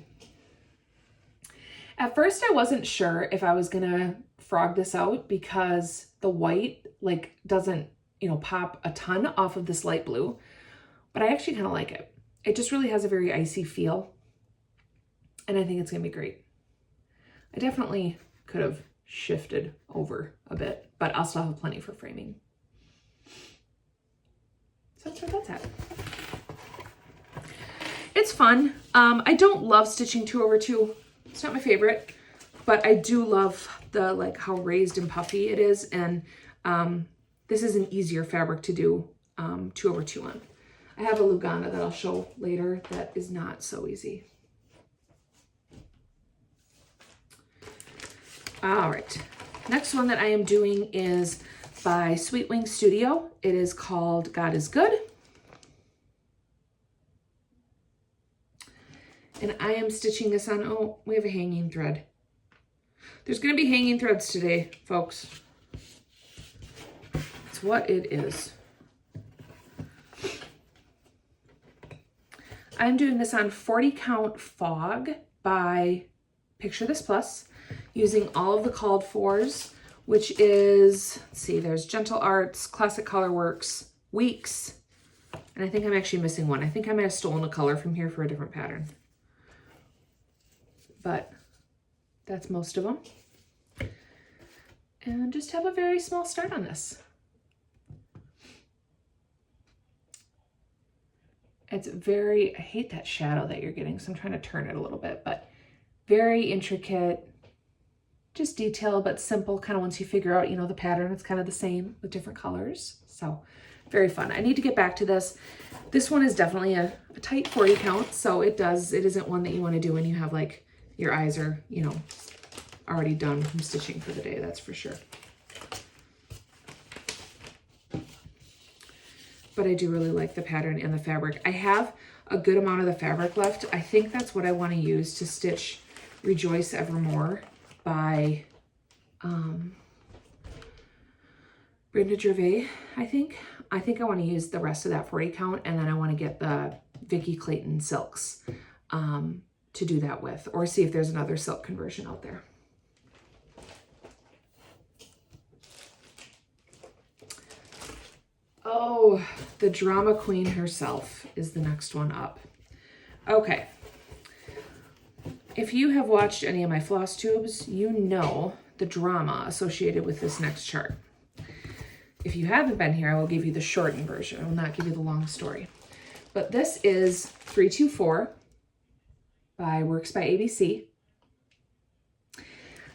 At first I wasn't sure if I was gonna frog this out because the white like doesn't, you know, pop a ton off of this light blue, but I actually kind of like it. It just really has a very icy feel, and I think it's gonna be great. I definitely could have shifted over a bit, but I'll still have plenty for framing. So that's where that's at. It's fun. I don't love stitching 2/2. It's not my favorite, but I do love the like how raised and puffy it is, and this is an easier fabric to do 2/2 on. I have a Lugana that I'll show later that is not so easy. All right, next one that I am doing is by Sweet Wing Studio. It is called God is Good. And I am stitching this on, oh, we have a hanging thread. There's gonna be hanging threads today, folks. It's what it is. I'm doing this on 40 count Fog by Picture This Plus, using all of the called fors, which is, let's see, there's Gentle Arts, Classic Colorworks, Weeks, and I think I'm actually missing one. I think I might have stolen a color from here for a different pattern. But that's most of them. And just have a very small start on this. It's very, I hate that shadow that you're getting, so I'm trying to turn it a little bit, but very intricate, just detail, but simple, kind of once you figure out, you know, the pattern, it's kind of the same with different colors. So very fun. I need to get back to this. This one is definitely a tight 40 count, so it isn't one that you want to do when you have like, your eyes are, you know, already done from stitching for the day, that's for sure. But I do really like the pattern and the fabric. I have a good amount of the fabric left. I think that's what I want to use to stitch Rejoice Evermore by Brenda Gervais, I think. I think I want to use the rest of that 40 count, and then I want to get the Vicki Clayton silks to do that with, or see if there's another silk conversion out there. Oh, the drama queen herself is the next one up. Okay. If you have watched any of my floss tubes, you know the drama associated with this next chart. If you haven't been here, I will give you the shortened version. I will not give you the long story. But this is 324 by Works by ABC.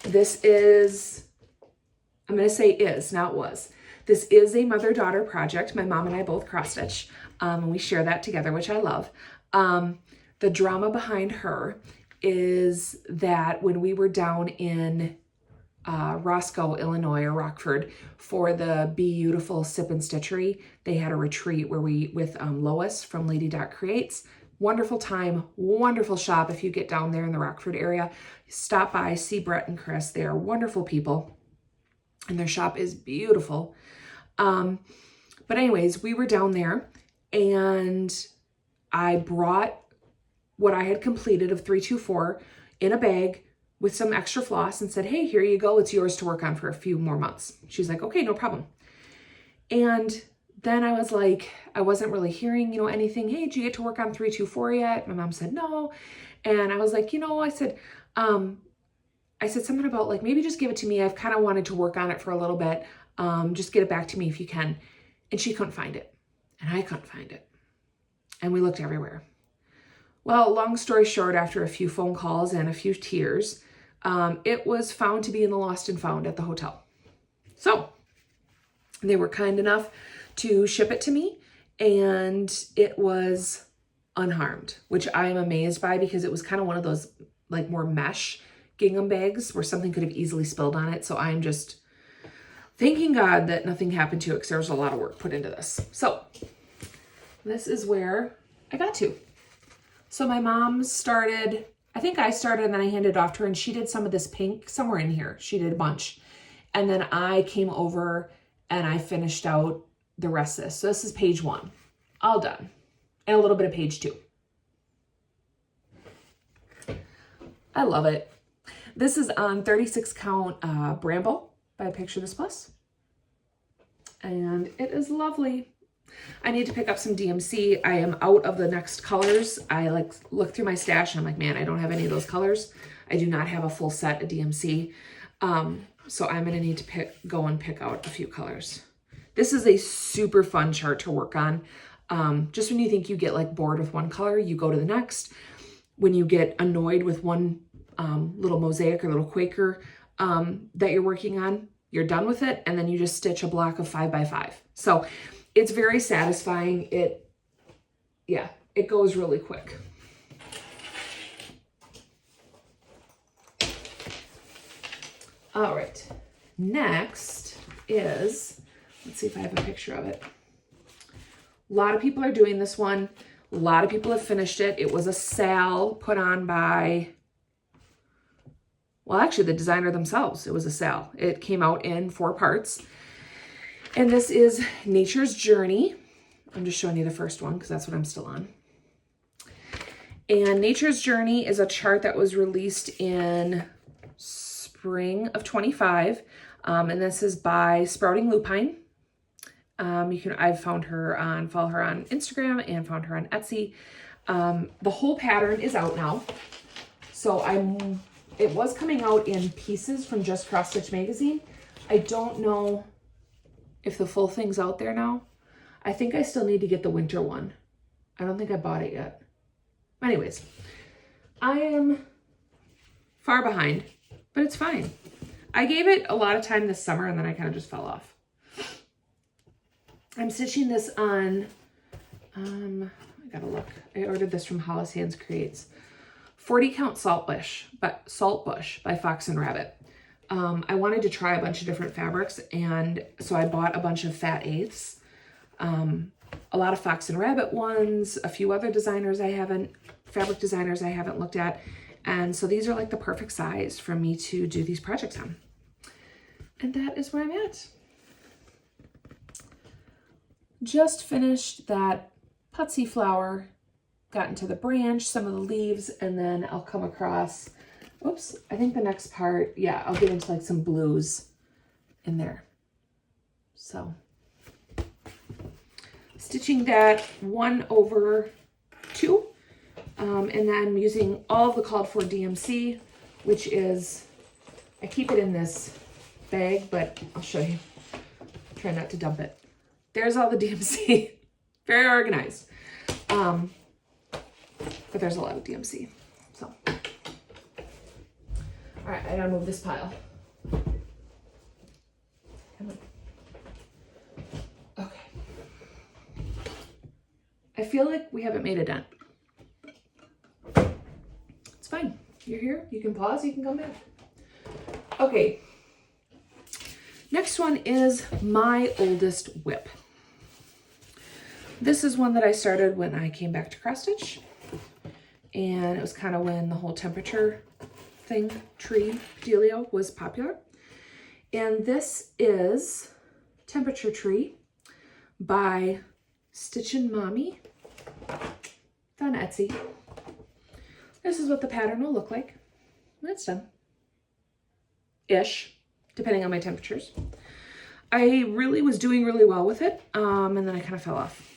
This is, I'm going to say is, not was. This is a mother-daughter project. My mom and I both cross-stitch, and we share that together, which I love. The drama behind her is that when we were down in Roscoe, Illinois, or Rockford, for the Beautiful Sip and Stitchery, they had a retreat where we, with Lois from Lady Dot Creates. Wonderful time, wonderful shop. If you get down there in the Rockford area, stop by, see Brett and Chris. They are wonderful people, and their shop is beautiful. But anyways, we were down there, and I brought what I had completed of 324 in a bag with some extra floss and said, hey, here you go. It's yours to work on for a few more months. She's like, okay, no problem. And then I was like, I wasn't really hearing, anything. Hey, did you get to work on 324 yet? My mom said no. And I was like, I said something about like, maybe just give it to me. I've kind of wanted to work on it for a little bit. Just get it back to me if you can. And she couldn't find it. And I couldn't find it. And we looked everywhere. Well, long story short, after a few phone calls and a few tears, it was found to be in the lost and found at the hotel. So they were kind enough to ship it to me, and it was unharmed, which I am amazed by, because it was kind of one of those like more mesh gingham bags where something could have easily spilled on it. So I'm just thanking God that nothing happened to it, because there was a lot of work put into this. So this is where I got to. So my mom started, I think I started and then I handed it off to her, and she did some of this pink somewhere in here. She did a bunch. And then I came over and I finished out the rest of this. So this is page 1, all done. And a little bit of page 2. I love it. This is on 36 count Bramble by Picture This Plus. And it is lovely. I need to pick up some DMC. I am out of the next colors. I look through my stash and I'm like, man, I don't have any of those colors. I do not have a full set of DMC. So I'm going to need to go and pick out a few colors. This is a super fun chart to work on. Just when you think you get like bored with one color, you go to the next. When you get annoyed with one little mosaic or little Quaker that you're working on, you're done with it. And then you just stitch a block of 5x5. So it's very satisfying. It goes really quick. All right, next is, let's see if I have a picture of it. A lot of people are doing this one. A lot of people have finished it. It was a sale put on by, well, actually the designer themselves. It was a sale. It came out in 4 parts. And this is Nature's Journey. I'm just showing you the first one because that's what I'm still on. And Nature's Journey is a chart that was released in spring of 25. And this is by Sprouting Lupine. I've found her follow her on Instagram and found her on Etsy. The whole pattern is out now. So it was coming out in pieces from Just Cross Stitch magazine. I don't know if the full thing's out there now. I think I still need to get the winter one. I don't think I bought it yet. Anyways, I am far behind, but it's fine. I gave it a lot of time this summer and then I kind of just fell off. I'm stitching this on, I gotta look. I ordered this from Hollis Hands Creates. 40 count Saltbush by Fox and Rabbit. I wanted to try a bunch of different fabrics, and so I bought a bunch of fat eighths. A lot of Fox and Rabbit ones, a few other fabric designers I haven't looked at. And so these are like the perfect size for me to do these projects on. And that is where I'm at. Just finished that Putsy flower. gotten to the branch, some of the leaves, and then I'll come across, oops, I think the next part, yeah, I'll get into like some blues in there. So stitching that 1/2, and then I'm using all of the called for DMC, which is, I keep it in this bag, but I'll show you. Try not to dump it. There's all the DMC. Very organized. But there's a lot of DMC. So, all right, I gotta move this pile. Come on. Okay. I feel like we haven't made a dent. It's fine. You're here. You can pause. You can come back. Okay. Next one is my oldest WIP. This is one that I started when I came back to cross stitch, and it was kind of when the whole temperature thing, tree dealio was popular. And this is Temperature Tree by Stitchin' Mommy. It's on Etsy. This is what the pattern will look like when it's done. Ish, depending on my temperatures. I really was doing really well with it, and then I kind of fell off.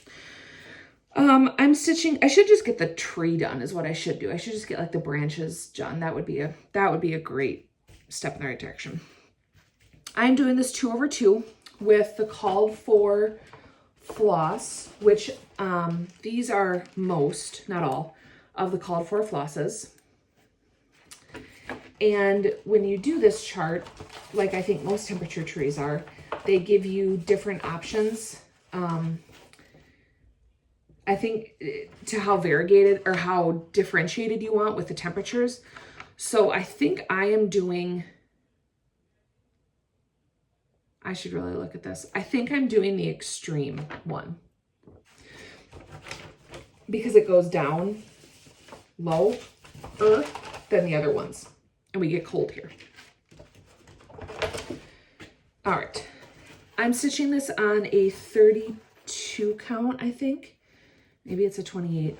I'm stitching, I should just get the tree done is what I should do. I should just get like the branches done. That would be a great step in the right direction. I'm doing this 2/2 with the called for floss, which these are most, not all, of the called for flosses. And when you do this chart, like I think most temperature trees are, they give you different options. I think to how variegated or how differentiated you want with the temperatures. So I think I am doing, I should really look at this. I think I'm doing the extreme one because it goes down lower than the other ones, and we get cold here. All right, I'm stitching this on a 32 count, I think. Maybe it's a 28.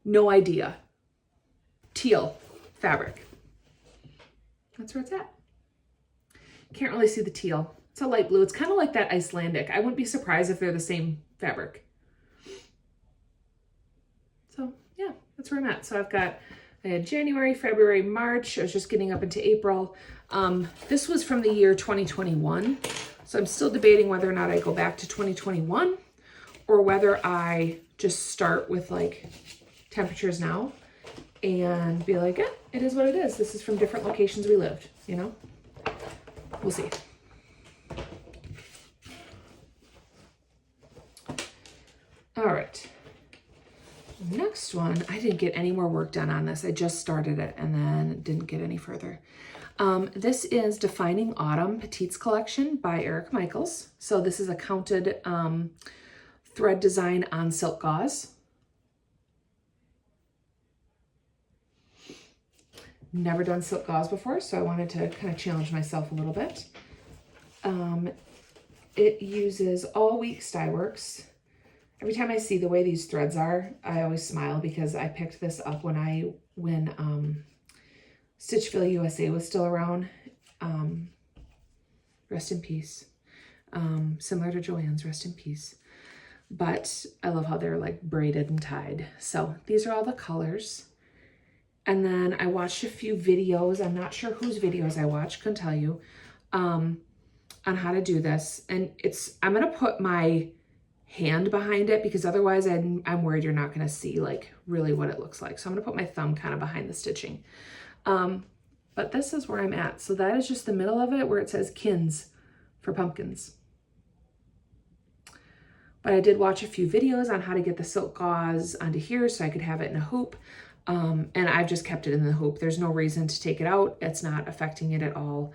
No idea. Teal fabric. That's where it's at. Can't really see the teal. It's a light blue. It's kind of like that Icelandic. I wouldn't be surprised if they're the same fabric. So yeah, that's where I'm at. So I had January, February, March. I was just getting up into April. This was from the year 2021. So I'm still debating whether or not I go back to 2021 or whether I just start with like temperatures now and be like, yeah, it is what it is. This is from different locations we lived, you know? We'll see. All right. Next one, I didn't get any more work done on this. I just started it and then didn't get any further. This is Defining Autumn Petites Collection by Eric Michaels. So this is a counted thread design on silk gauze. Never done silk gauze before, so I wanted to kind of challenge myself a little bit. It uses all week Styworks. Every time I see the way these threads are, I always smile because I picked this up when Stitchville USA was still around. Rest in peace. Similar to Joanne's, rest in peace. But I love how they're like braided and tied. So these are all the colors. And then I watched a few videos. I'm not sure whose videos I watched, couldn't tell you, on how to do this. And I'm going to put my hand behind it because otherwise I'm worried you're not going to see like really what it looks like. So I'm going to put my thumb kind of behind the stitching. But this is where I'm at. So that is just the middle of it where it says Kins for pumpkins. But I did watch a few videos on how to get the silk gauze onto here so I could have it in a hoop. And I've just kept it in the hoop. There's no reason to take it out. It's not affecting it at all.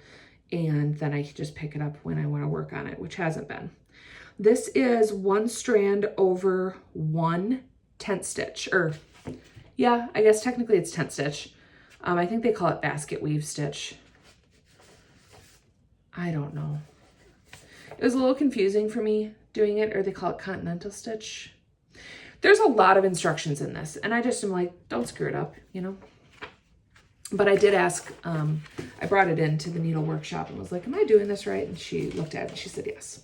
And then I can just pick it up when I want to work on it, which hasn't been. This is 1 strand over 1 tent stitch, or yeah, I guess technically it's tent stitch. I think they call it basket weave stitch. I don't know. It was a little confusing for me doing it, or they call it continental stitch. there's a lot of instructions in this, and I just am like, don't screw it up, you know? But I did ask, I brought it into the needle workshop and was like, am I doing this right? And she looked at it and she said yes.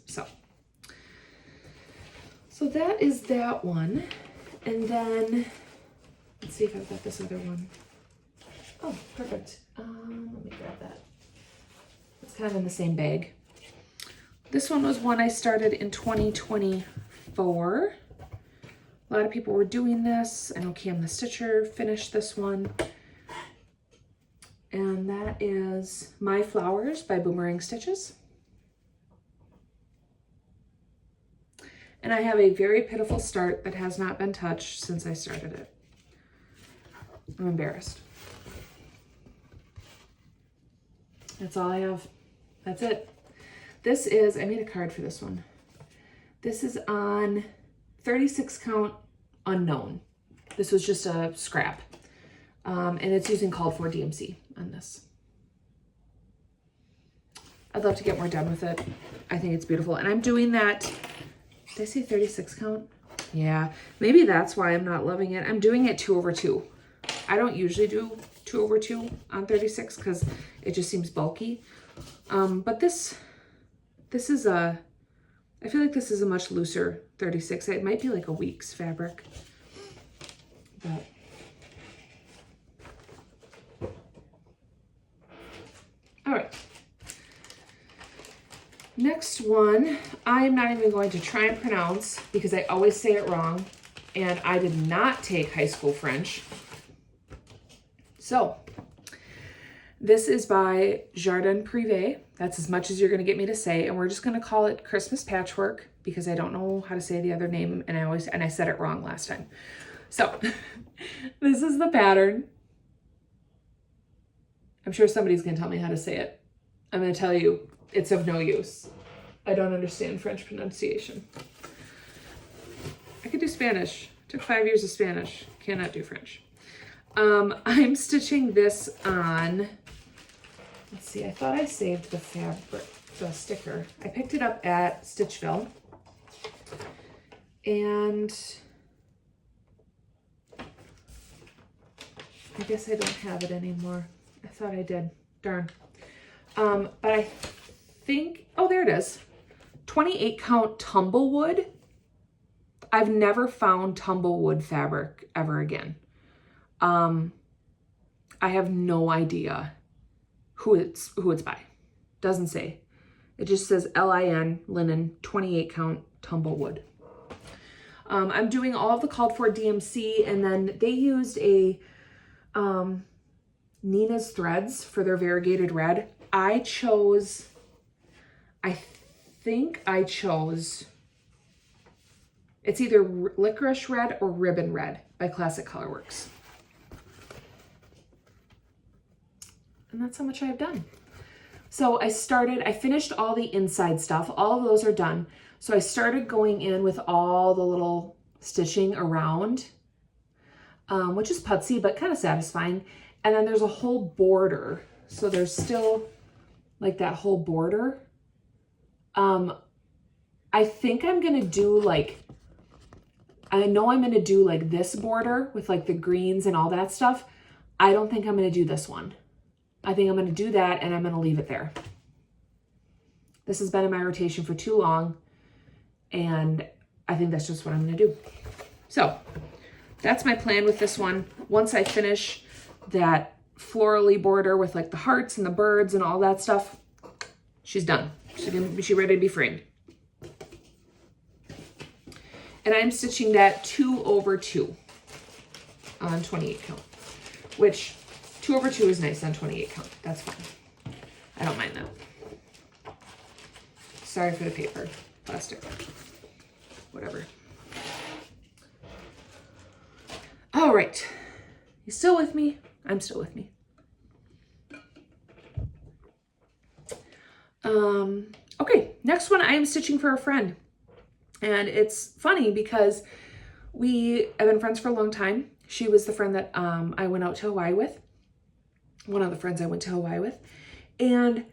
So that is that one. And then, let's see if I've got this other one. Oh, perfect. Let me grab that. It's kind of in the same bag. This one was one I started in 2024. A lot of people were doing this. I know Cam the Stitcher finished this one. And that is My Flowers by Boomerang Stitches. And I have a very pitiful start that has not been touched since I started it. I'm embarrassed. That's all I have. That's it. This is, I made a card for this one. This is on 36 count unknown. This was just a scrap. And it's using called for DMC on this. I'd love to get more done with it. I think it's beautiful. And I'm doing that, did I say 36 count? Yeah, maybe that's why I'm not loving it. I'm doing it 2/2. I don't usually do 2/2 on 36 because it just seems bulky. But this is I feel like this is a much looser 36. It might be like a week's fabric. But all right. Next one, I am not even going to try and pronounce because I always say it wrong, and I did not take high school French. So, this is by Jardin Privé. That's as much as you're going to get me to say, and we're just going to call it Christmas Patchwork because I don't know how to say the other name, and I said it wrong last time. So, this is the pattern. I'm sure somebody's going to tell me how to say it. I'm going to tell you it's of no use. I don't understand French pronunciation. I could do Spanish. Took 5 years of Spanish. Cannot do French. I'm stitching this on, let's see, I thought I saved the fabric, the sticker. I picked it up at Stitchville. And I guess I don't have it anymore. I thought I did. Darn. But I think, oh, there it is. 28 count Tumblewood. I've never found Tumblewood fabric ever again. I have no idea who it's by. Doesn't say. It just says LIN, linen, 28 count Tumblewood. I'm doing all of the called for DMC, and then they used a Nina's Threads for their variegated red. I think I chose, it's either Licorice Red or Ribbon Red by Classic Colorworks. And that's how much I've done. So I finished all the inside stuff. All of those are done. So I started going in with all the little stitching around, which is putsy, but kind of satisfying. And then there's a whole border. So there's still like that whole border. I think I'm going to do like, I know I'm going to do like this border with like the greens and all that stuff. I don't think I'm going to do this one. I think I'm going to do that and I'm going to leave it there. This has been in my rotation for too long, and I think that's just what I'm going to do. So that's my plan with this one. Once I finish that florally border with like the hearts and the birds and all that stuff, she's done. She's ready to be framed. And I'm stitching that 2/2 on 28 count, which 2/2 is nice on 28 count. That's fine. I don't mind that. Sorry for the paper, plastic, whatever. All right. You still with me? I'm still with me. Okay, next one I am stitching for a friend. And it's funny because we have been friends for a long time. She was the friend that I went out to Hawaii with. One of the friends I went to Hawaii with. And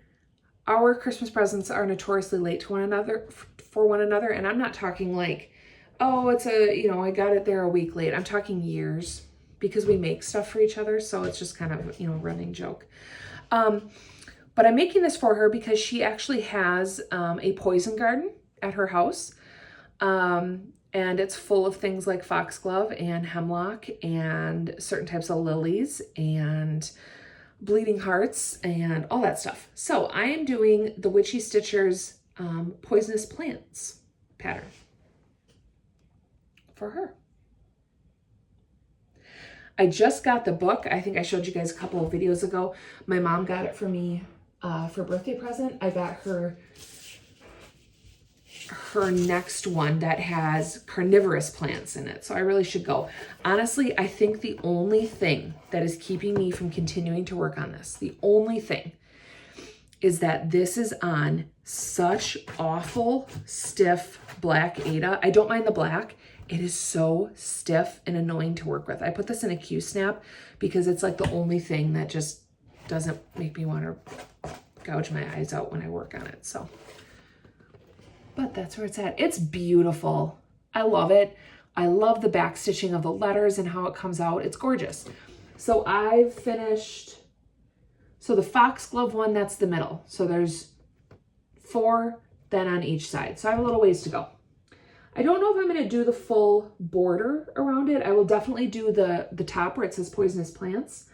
our Christmas presents are notoriously late to one another, for one another. And I'm not talking like oh, it's a, you know, I got it there a week late. I'm talking years because we make stuff for each other. So it's just kind of, you know, a running joke. But I'm making this for her because she actually has a poison garden at her house. And it's full of things like foxglove and hemlock and certain types of lilies and bleeding hearts and all that stuff. So I am doing the Witchy Stitchers Poisonous Plants pattern for her. I just got the book. I think I showed you guys a couple of videos ago. My mom got it for me for a birthday present. I got her next one that has carnivorous plants in it. So I really should go. Honestly, I think the only thing that is keeping me from continuing to work on this, the only thing is that this is on such awful stiff black Aida. I don't mind the black. It is so stiff and annoying to work with. I put this in a Q-snap because it's like the only thing that just doesn't make me want to gouge my eyes out when I work on it. So, but that's where it's at. It's beautiful. I love it. I love the back stitching of the letters and how it comes out. It's gorgeous. So I've finished, so the foxglove one, that's the middle. So there's 4 then on each side. So I have a little ways to go. I don't know if I'm going to do the full border around it. I will definitely do the top where it says Poisonous Plants.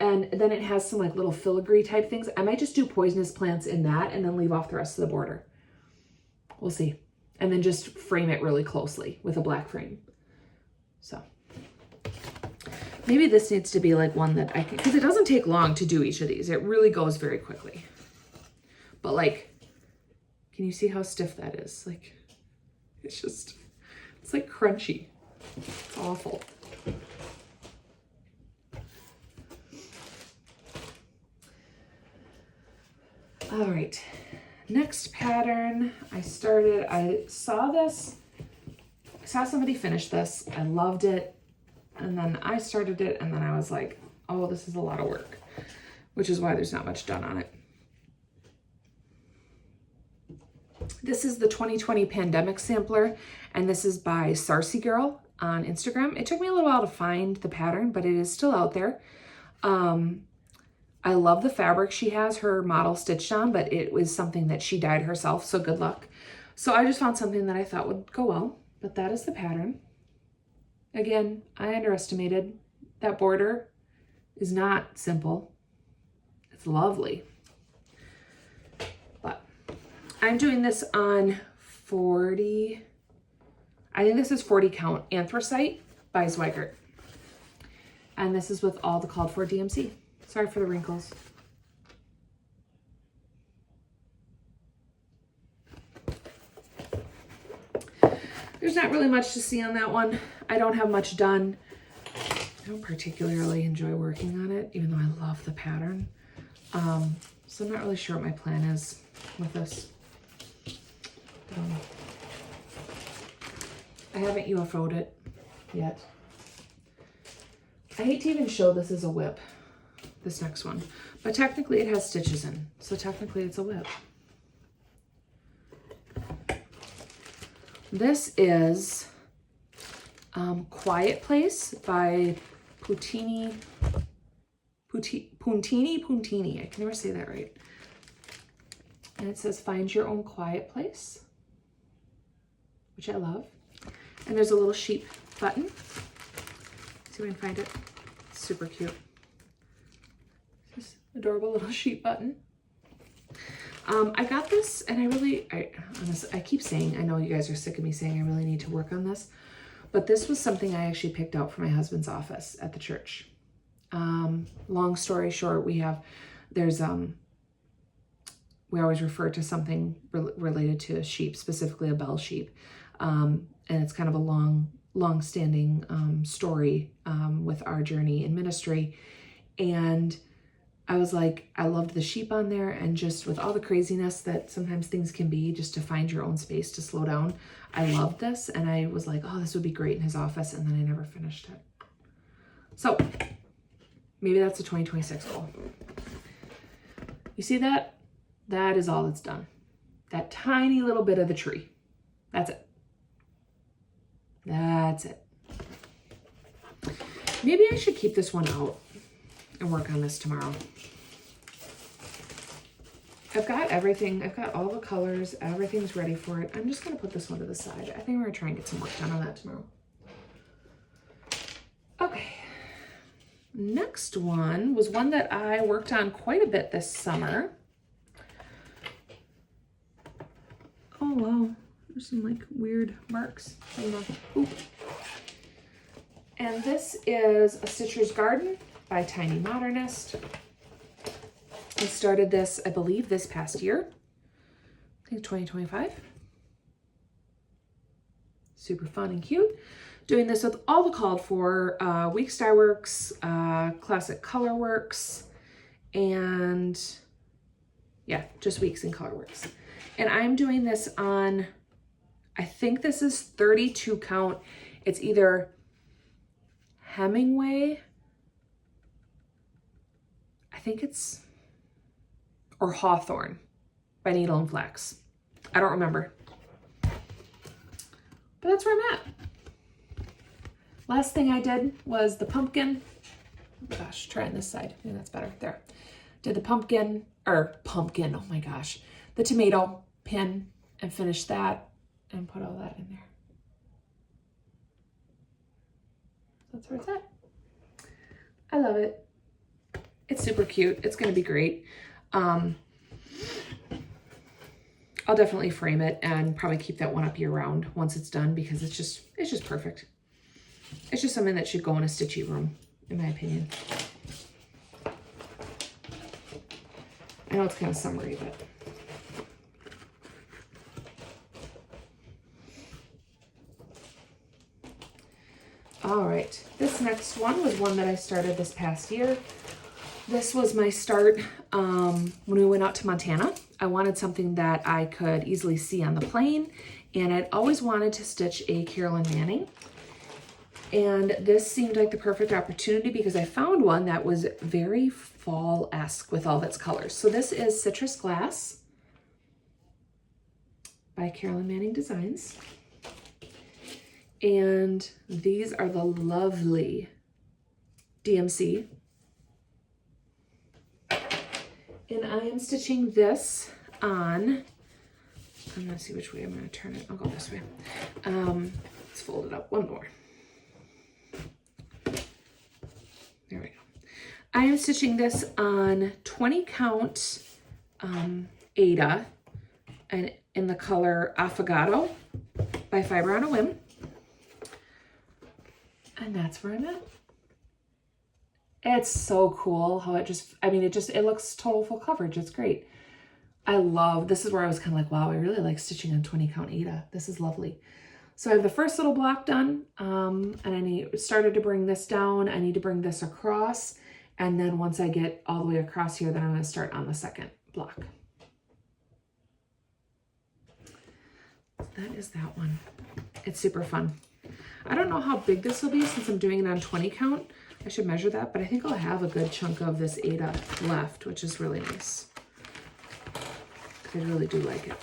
And then it has some like little filigree type things. I might just do Poisonous Plants in that and then leave off the rest of the border. We'll see. And then just frame it really closely with a black frame. So maybe this needs to be like one that I can, because it doesn't take long to do each of these. It really goes very quickly. But like, can you see how stiff that is? Like, it's just, it's like crunchy. It's awful. All right, next pattern. I saw this, I saw somebody finish this. I loved it. And then I started it and then I was like, oh, this is a lot of work, which is why there's not much done on it. This is the 2020 Pandemic Sampler, and this is by Sarcy Girl on Instagram. It took me a little while to find the pattern, but it is still out there. I love the fabric she has her model stitched on, but it was something that she dyed herself, so good luck. So I just found something that I thought would go well, but that is the pattern. Again, I underestimated. That border is not simple. It's lovely. But I'm doing this on 40, I think this is 40 count Anthracite by Zweigert. And this is with all the called for DMC. Sorry for the wrinkles. There's not really much to see on that one. I don't have much done. I don't particularly enjoy working on it, even though I love the pattern. So I'm not really sure what my plan is with this. I haven't UFO'd it yet. I hate to even show this as a WIP, this next one, but technically it has stitches in, so technically it's a WIP. This is Quiet Place by Puntini. I can never say that right. And it says, find your own quiet place, which I love. And there's a little sheep button. See if I can find it. It's super cute. This adorable little sheep button. I got this and honestly, I keep saying, I know you guys are sick of me saying I really need to work on this, but this was something I actually picked out for my husband's office at the church. Long story short, we always refer to something related to a sheep, specifically a bell sheep. And it's kind of a long-standing story with our journey in ministry. And I was like, I loved the sheep on there, and just with all the craziness that sometimes things can be, just to find your own space to slow down. I loved this, and I was like, oh, this would be great in his office, and then I never finished it. So maybe that's a 2026 goal. You see that? That is all that's done. That tiny little bit of the tree. That's it. That's it. Maybe I should keep this one out and work on this tomorrow. I've got everything. I've got all the colors. Everything's ready for it. I'm just going to put this one to the side. I think we're going to try and get some work done on that tomorrow. Okay. Next one was one that I worked on quite a bit this summer. Oh, wow. There's some like weird marks. Oop. And this is A Stitcher's Garden by Tiny Modernist. I started this, I believe, this past year. I think 2025. Super fun and cute. Doing this with all the called for Weeks Dye Works, Classic Color Works, and yeah, just Weeks and Color Works. And I'm doing this on, I think this is 32 count. It's either Hemingway, I think it's, or Hawthorne by Needle and Flax. I don't remember. But that's where I'm at. Last thing I did was the pumpkin. Oh gosh, try on this side. Maybe that's better. There. Did the pumpkin, oh my gosh. The tomato pin and finished that and put all that in there. That's where it's at. I love it. It's super cute. It's going to be great. I'll definitely frame it and probably keep that one up year round once it's done because it's just perfect. It's just something that should go in a stitchy room, in my opinion. I know it's kind of summery, but all right, this next one was one that I started this past year. This was my start when we went out to Montana. I wanted something that I could easily see on the plane, and I'd always wanted to stitch a Carolyn Manning. And this seemed like the perfect opportunity because I found one that was very fall-esque with all of its colors. So this is Citrus Glass by Carolyn Manning Designs. And these are the lovely DMC. And I am stitching this on, I'm gonna see which way I'm gonna turn it. I'll go this way. Let's fold it up one more. There we go. I am stitching this on 20 count Ada and in the color Affogato by Fiber on a Whim. And that's where I'm at. It's so cool how it just, I mean, it looks total full coverage. It's great. I love, this is where I was kind of like, wow, I really like stitching on 20 count Ada. This is lovely. So I have the first little block done, and I started to bring this down. I need to bring this across. And then once I get all the way across here, then I'm gonna start on the second block. That is that one. It's super fun. I don't know how big this will be since I'm doing it on 20 count. I should measure that, but I think I'll have a good chunk of this Ada left, which is really nice. I really do like it.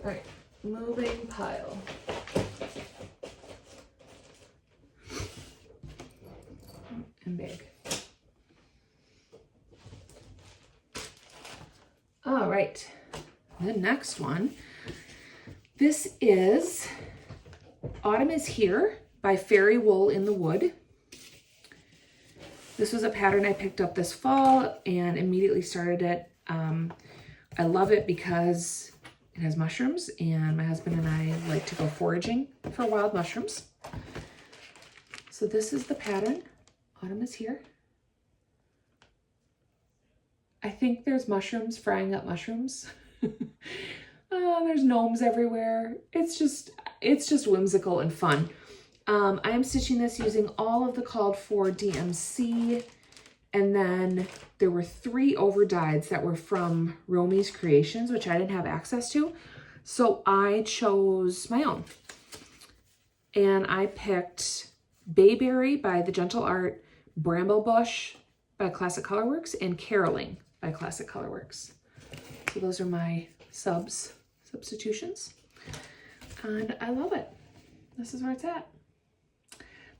All right, moving pile. And big. All right, the next one. This is Autumn is Here by Fairy Wool in the Wood. This was a pattern I picked up this fall and immediately started it. I love it because it has mushrooms, and my husband and I like to go foraging for wild mushrooms. So this is the pattern, Autumn is Here. I think there's mushrooms frying up mushrooms. There's gnomes everywhere. It's just whimsical and fun. I am stitching this using all of the called for DMC, and then there were 3 overdyeds that were from Romy's Creations, which I didn't have access to. So I chose my own. And I picked Bayberry by The Gentle Art, Bramblebush by Classic Colorworks, and Caroling by Classic Colorworks. So those are my substitutions. And I love it. This is where it's at.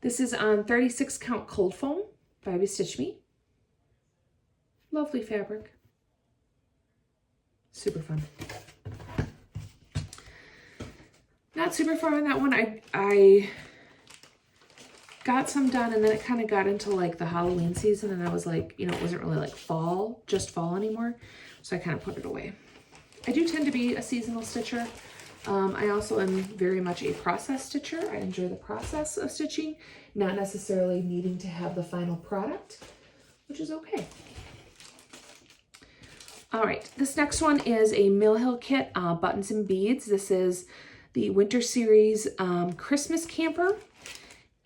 This is on 36 count cold foam by Stitch Me. Lovely fabric. Super fun. Not super far on that one. I got some done, and then it kind of got into like the Halloween season, and I was like, you know, it wasn't really like fall, just fall anymore. So I kind of put it away. I do tend to be a seasonal stitcher. I also am very much a process stitcher. I enjoy the process of stitching, not necessarily needing to have the final product, which is okay. All right, this next one is a Mill Hill kit, buttons and beads. This is the Winter Series Christmas Camper.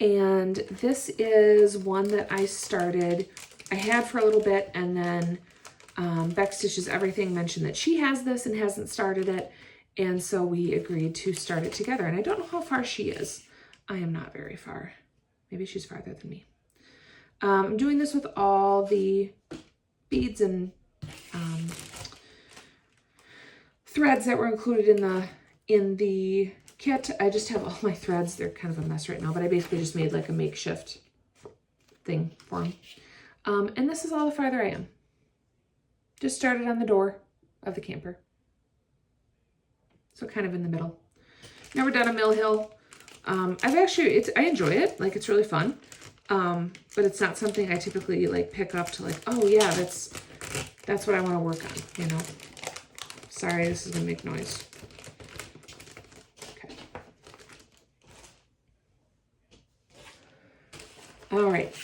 And this is one that I started, I had for a little bit, and then Beck Stitches Everything mentioned that she has this and hasn't started it. And so we agreed to start it together. And I don't know how far she is. I am not very far. Maybe she's farther than me. I'm doing this with all the beads and threads that were included in the kit. I just have all my threads. They're kind of a mess right now, but I basically just made like a makeshift thing for them. And this is all the farther I am. Just started on the door of the camper. So kind of in the middle. Never done a Mill Hill. I enjoy it. Like, it's really fun. But it's not something I typically like pick up to like, oh yeah, that's what I want to work on, you know. Sorry, this is gonna make noise. Okay. All right,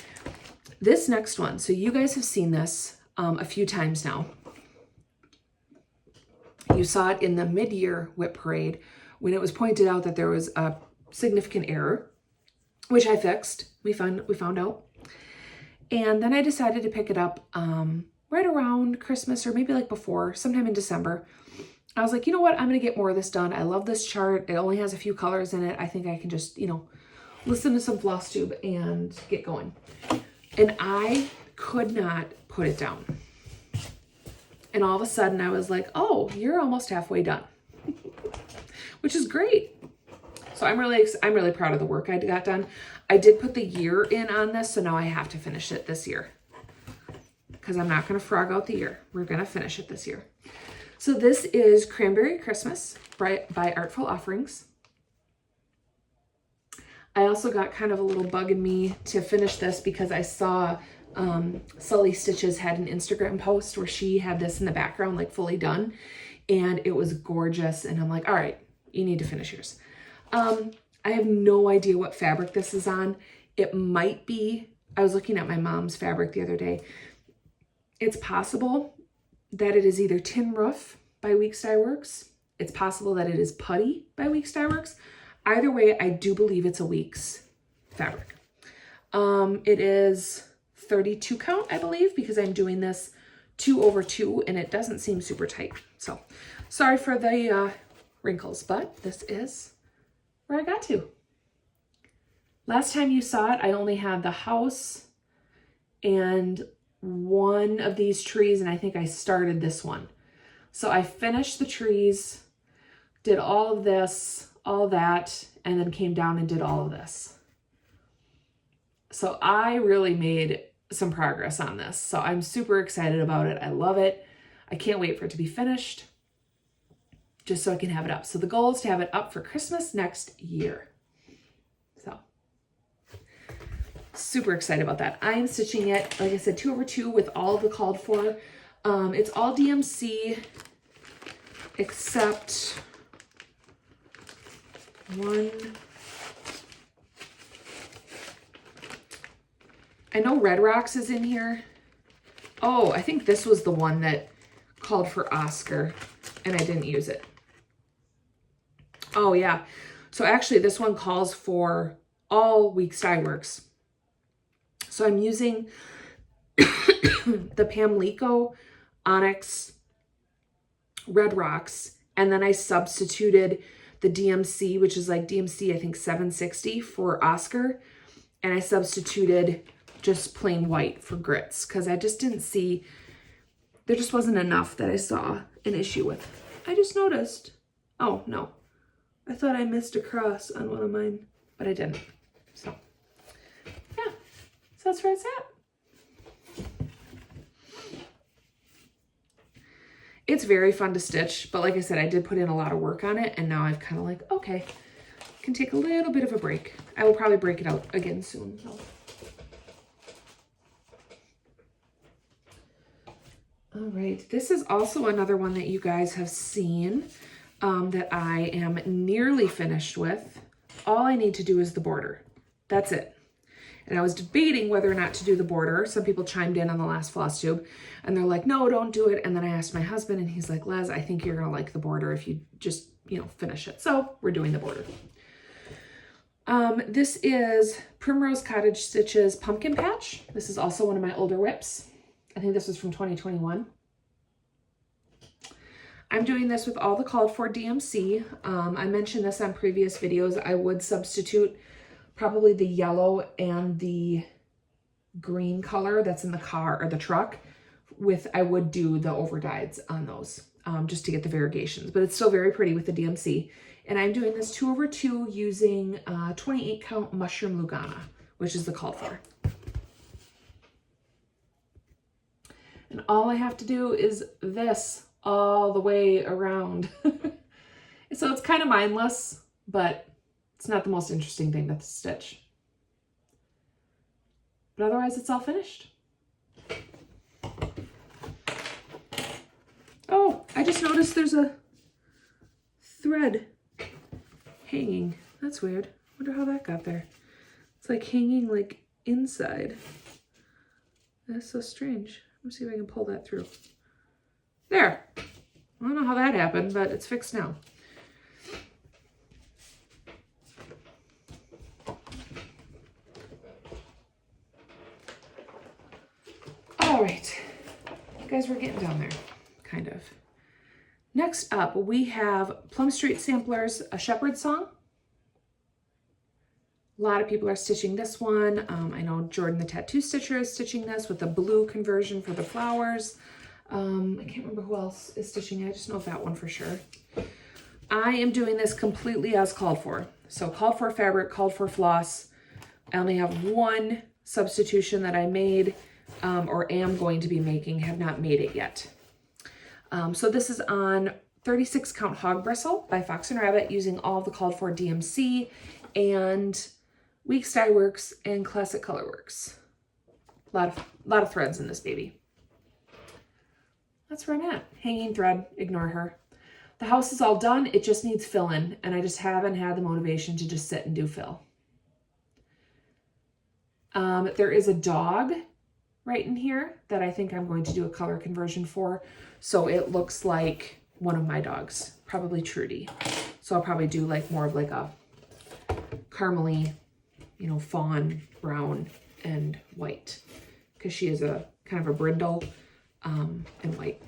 this next one. So you guys have seen this a few times now. You saw it in the mid-year WIP parade when it was pointed out that there was a significant error, which I fixed. We found out. And then I decided to pick it up right around Christmas, or maybe like before, sometime in December. I was like, you know what? I'm going to get more of this done. I love this chart. It only has a few colors in it. I think I can just, you know, listen to some Flosstube and get going. And I could not put it down. And all of a sudden I was like, oh, you're almost halfway done, which is great. So I'm really proud of the work I got done. I did put the year in on this, so now I have to finish it this year because I'm not going to frog out the year. We're going to finish it this year. So this is Cranberry Christmas by Artful Offerings. I also got kind of a little bug in me to finish this because I saw Sully Stitches had an Instagram post where she had this in the background, like fully done, and it was gorgeous. And I'm like, all right, you need to finish yours. I have no idea what fabric this is on. It might be, I was looking at my mom's fabric the other day. It's possible that it is either Tin Roof by Weeks Dye Works. It's possible that it is Putty by Weeks Dye Works. Either way, I do believe it's a Weeks fabric. It is 32 count, I believe, because I'm doing this 2/2 and it doesn't seem super tight. So sorry for the wrinkles, but this is where I got to. Last time you saw it, I only had the house and one of these trees, and I think I started this one. So I finished the trees, did all of this, all that, and then came down and did all of this. So I really made some progress on this. So I'm super excited about it. I love it. I can't wait for it to be finished, just so I can have it up. So the goal is to have it up for Christmas next year. So super excited about that. I am stitching it, like I said, 2/2 with all the called for. It's all DMC except one. I know Red Rocks is in here. Oh, I think this was the one that called for Oscar and I didn't use it. Oh yeah. So actually this one calls for all Weeks Dye Works. So I'm using the Pamlico Onyx Red Rocks, and then I substituted the DMC, which is like DMC, I think 760 for Oscar, and I substituted just plain white for grits because I just didn't see, there just wasn't enough that I saw an issue with. I just noticed. Oh, no. I thought I missed a cross on one of mine, but I didn't. So, yeah. So that's where it's at. It's very fun to stitch, but like I said, I did put in a lot of work on it, and now I've kind of like, okay, can take a little bit of a break. I will probably break it out again soon, though. All right, this is also another one that you guys have seen that I am nearly finished with. All I need to do is the border. That's it. And I was debating whether or not to do the border. Some people chimed in on the last Flosstube and they're like, no, don't do it. And then I asked my husband and he's like, Les, I think you're gonna like the border if you just, you know, finish it. So we're doing the border. This is Primrose Cottage Stitches Pumpkin Patch. This is also one of my older WIPs. I think this was from 2021. I'm doing this with all the called for DMC. I mentioned this on previous videos. I would substitute probably the yellow and the green color that's in the car or the truck with, I would do the overdyeds on those just to get the variegations, but it's still very pretty with the DMC. And I'm doing this 2/2 using 28 count Mushroom Lugana, which is the called for. And all I have to do is this all the way around. So it's kind of mindless, but it's not the most interesting thing to stitch. But otherwise it's all finished. Oh, I just noticed there's a thread hanging. That's weird. Wonder how that got there. It's like hanging like inside. That's so strange. Let me see if I can pull that through. There. I don't know how that happened, but it's fixed now. All right. You guys, we're getting down there, kind of. Next up, we have Plum Street Samplers, A Shepherd's Song. A lot of people are stitching this one. I know Jordan the Tattoo Stitcher is stitching this with the blue conversion for the flowers. I can't remember who else is stitching it. I just know that one for sure. I am doing this completely as called for. So called for fabric, called for floss. I only have one substitution that I made or am going to be making, have not made it yet. So this is on 36 count Hog Bristle by Fox and Rabbit using all of the called for DMC and Weeks Dye Works and Classic Color Works. A lot of threads in this baby. That's where I'm at. Hanging thread, ignore her. The house is all done. It just needs fill in, and I just haven't had the motivation to just sit and do fill. There is a dog right in here that I think I'm going to do a color conversion for. So it looks like one of my dogs, probably Trudy. So I'll probably do like more of like a caramely, you know, fawn, brown, and white, because she is a kind of a brindle and white.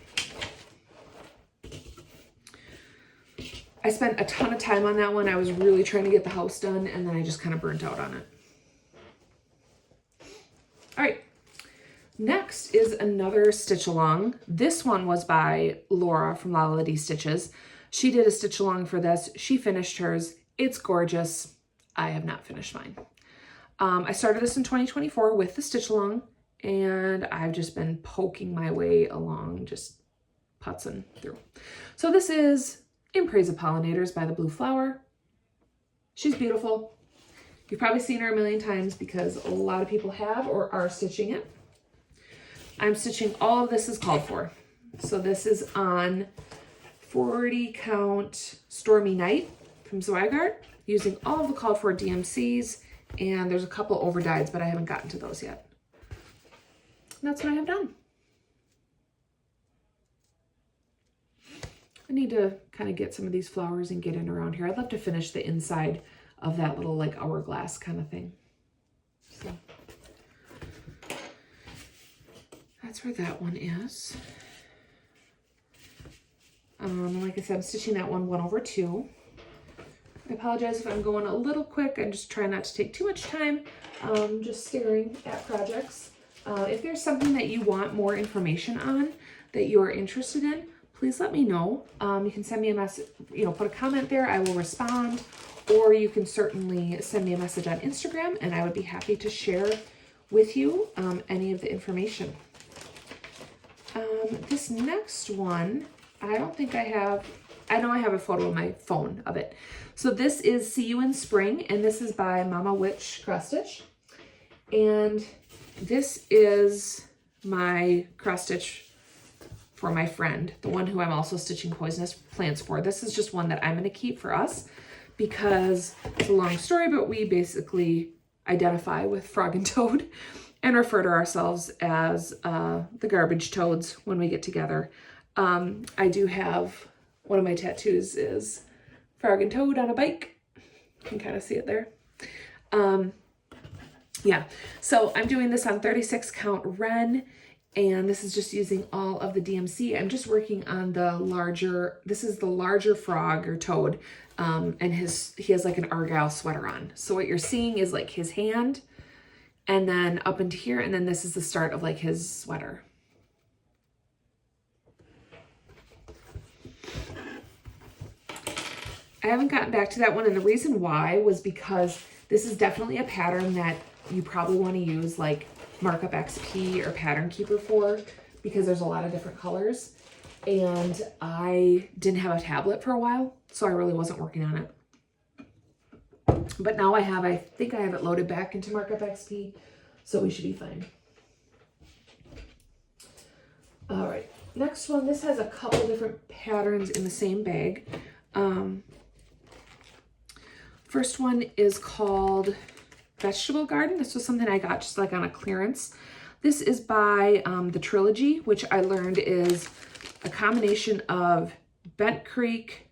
I spent a ton of time on that one. I was really trying to get the house done, and then I just kind of burnt out on it. All right, next is another stitch along. This one was by Laura from Lala D Stitches. She did a stitch along for this. She finished hers. It's gorgeous. I have not finished mine. I started this in 2024 with the stitch along, and I've just been poking my way along, just putzing through. So this is In Praise of Pollinators by the Blue Flower. She's beautiful. You've probably seen her a million times because a lot of people have or are stitching it. I'm stitching all of this as called for. So this is on 40 count Stormy Night from Zweigart using all of the called for DMCs, and there's a couple overdyeds, but I haven't gotten to those yet. And that's what I have done. I need to kind of get some of these flowers and get in around here. I'd love to finish the inside of that little like hourglass kind of thing. So that's where that one is. Like I said, I'm stitching that one 1/2. I apologize if I'm going a little quick. I'm just trying not to take too much time just staring at projects. If there's something that you want more information on that you are interested in, please let me know. You can send me a message, put a comment there. I will respond. Or you can certainly send me a message on Instagram, and I would be happy to share with you any of the information. This next one, I don't think I have. I know I have a photo on my phone of it. So this is See You in Spring, and this is by Mama Witch Cross Stitch. And this is my cross stitch for my friend, the one who I'm also stitching poisonous plants for. This is just one that I'm going to keep for us because it's a long story, but we basically identify with Frog and Toad and refer to ourselves as the garbage toads when we get together. I do have, one of my tattoos is Frog and Toad on a bike. You can kind of see it there. Yeah, so I'm doing this on 36 count wren, and this is just using all of the DMC. I'm just working on the larger, this is the larger frog or toad, and he has like an Argyle sweater on. So what you're seeing is like his hand, and then up into here, and then this is the start of like his sweater. I haven't gotten back to that one, and the reason why was because this is definitely a pattern that you probably want to use like Markup XP or Pattern Keeper for, because there's a lot of different colors, and I didn't have a tablet for a while, so I really wasn't working on it. But now I think I have it loaded back into Markup XP, so we should be fine. All right, next one. This has a couple different patterns in the same bag. First one is called Vegetable Garden. This was something I got just like on a clearance. This is by the Trilogy, which I learned is a combination of Bent Creek,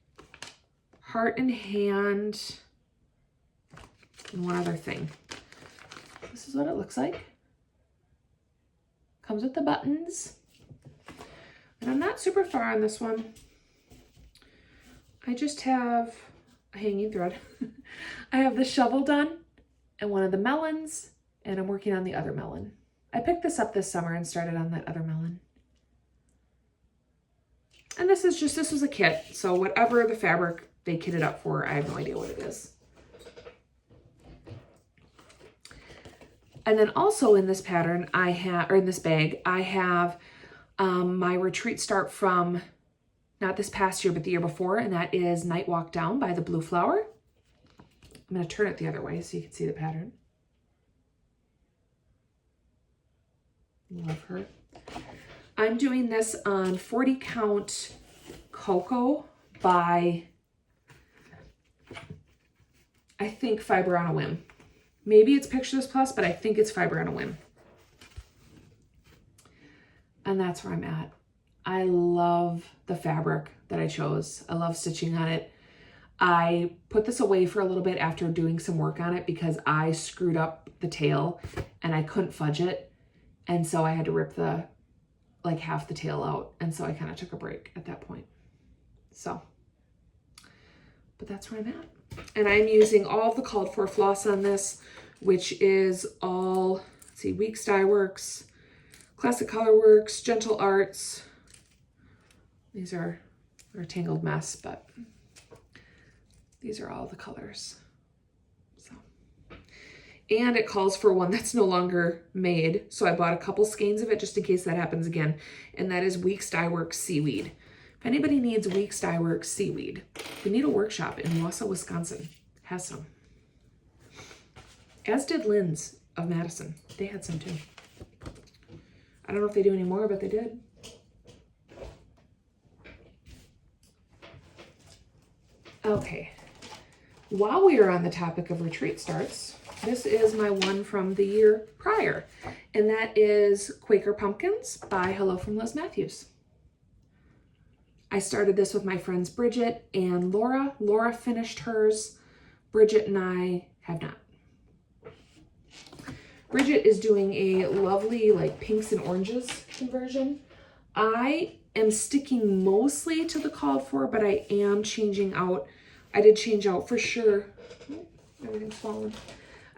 Heart and Hand, and one other thing. This is what it looks like. Comes with the buttons. And I'm not super far on this one. I just have a hanging thread. I have the shovel done and one of the melons, and I'm working on the other melon. I picked this up this summer and started on that other melon. And this was a kit, so whatever the fabric they kitted up for, I have no idea what it is. And then also in this pattern, in this bag, I have my retreat start from not this past year, but the year before, and that is Night Walk Down by the Blue Flower. I'm going to turn it the other way so you can see the pattern. Love her. I'm doing this on 40 count Cocoa by, I think, Fiber on a Whim. Maybe it's Pictures Plus, but I think it's Fiber on a Whim. And that's where I'm at. I love the fabric that I chose. I love stitching on it. I put this away for a little bit after doing some work on it because I screwed up the tail and I couldn't fudge it. And so I had to rip like half the tail out. And so I kind of took a break at that point. So, but that's where I'm at. And I'm using all of the called for floss on this, which is all, let's see, Weeks Dye Works, Classic Color Works, Gentle Arts. These are a tangled mess, but these are all the colors. So, and it calls for one that's no longer made. So I bought a couple skeins of it just in case that happens again. And that is Weeks Dye Works Seaweed. If anybody needs Weeks Dye Works Seaweed, the Needle Workshop in Wausau, Wisconsin has some. As did Lynn's of Madison. They had some too. I don't know if they do anymore, but they did. Okay. While we are on the topic of retreat starts, this is my one from the year prior, and that is Quaker Pumpkins by Hello from Liz Matthews. I started this with my friends Bridget and Laura. Laura finished hers. Bridget and I have not. Bridget is doing a lovely like pinks and oranges conversion. I am sticking mostly to the called for, but I am changing out. I did change out for sure. Everything's falling.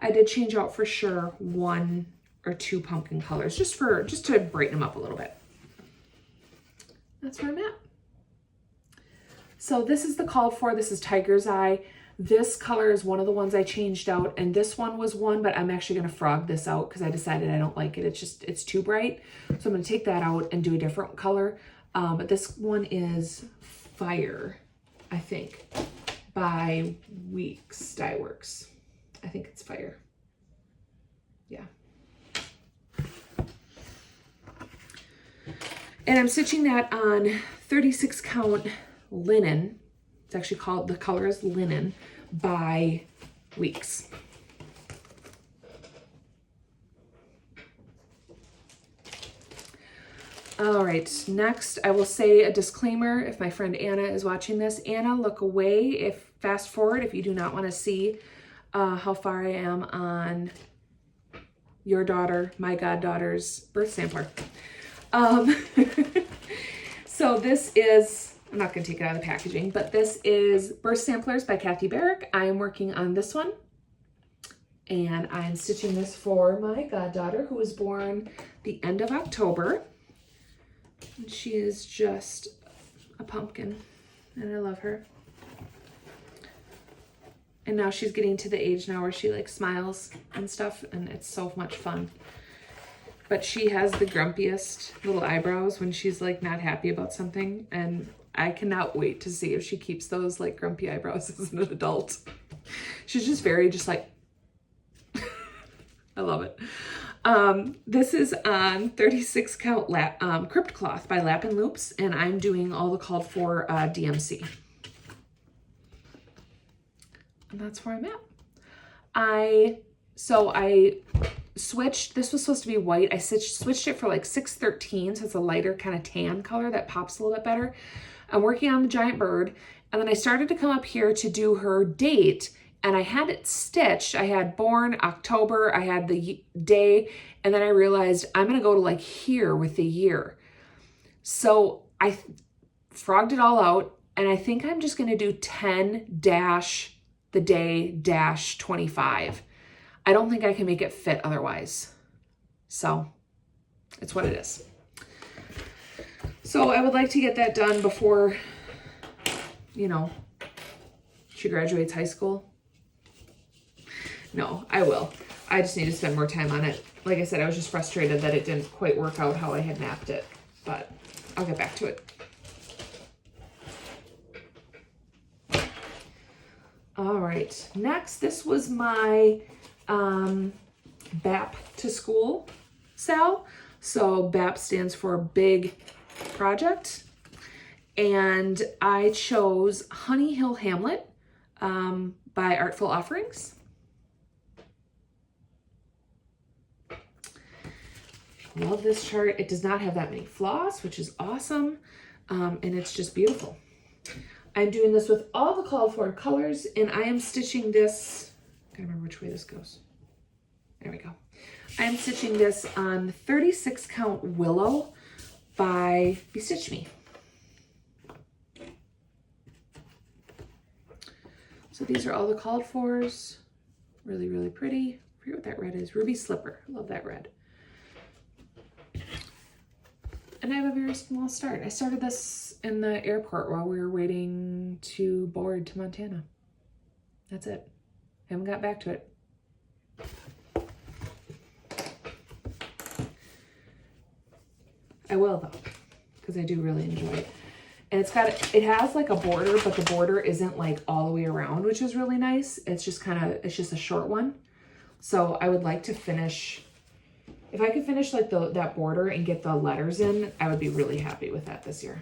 I did change out for sure 1 or 2 pumpkin colors just to brighten them up a little bit. That's where I'm at. So this is the called for. This is Tiger's Eye. This color is one of the ones I changed out, and this one was one, but I'm actually going to frog this out because I decided I don't like it. It's too bright. So I'm going to take that out and do a different color. But this one is Fire, I think, by Weeks Dye Works. I think it's Fire. Yeah. And I'm stitching that on 36 count linen. It's actually called, the color is Linen by Weeks. All right, next I will say a disclaimer if my friend Anna is watching this. Anna, look away, fast forward if you do not want to see how far I am on your daughter, my goddaughter's birth sampler. So this is, I'm not going to take it out of the packaging, but this is Birth Samplers by Kathy Barrick. I am working on this one, and I'm stitching this for my goddaughter who was born the end of October. And she is just a pumpkin, and I love her. And now she's getting to the age now where she like smiles and stuff, and it's so much fun. But she has the grumpiest little eyebrows when she's like not happy about something, and I cannot wait to see if she keeps those like grumpy eyebrows as an adult. She's just very just like, I love it. This is on 36 count Crypt Cloth by Lap and Loops, and I'm doing all the called for DMC. And that's where I'm at. I switched, this was supposed to be white. I switched it for like 613, so it's a lighter kind of tan color that pops a little bit better. I'm working on the giant bird, and then I started to come up here to do her date, and I had it stitched. I had born October, I had the day, and then I realized I'm gonna go to like here with the year. So I frogged it all out, and I think I'm just gonna do 10- the day -25. I don't think I can make it fit otherwise. So it's what it is. So I would like to get that done before, you know, she graduates high school. No, I will. I just need to spend more time on it. Like I said, I was just frustrated that it didn't quite work out how I had mapped it, but I'll get back to it. All right, next, this was my BAP to school sale. So BAP stands for Big Project. And I chose Honey Hill Hamlet by Artful Offerings. Love this chart. It does not have that many floss, which is awesome. And it's just beautiful. I'm doing this with all the called for colors, and I am stitching this, I gotta remember which way this goes. There we go. I'm stitching this on 36 count Willow by Bestitch Me. So these are all the called fors. Really, really pretty. I forget what that red is. Ruby Slipper. I love that red. And I have a very small start. I started this in the airport while we were waiting to board to Montana. That's it. I haven't got back to it. I will though, because I do really enjoy it. And it has like a border, but the border isn't like all the way around, which is really nice. It's just it's just a short one. So I would like to finish, if I could finish like that border and get the letters in, I would be really happy with that this year.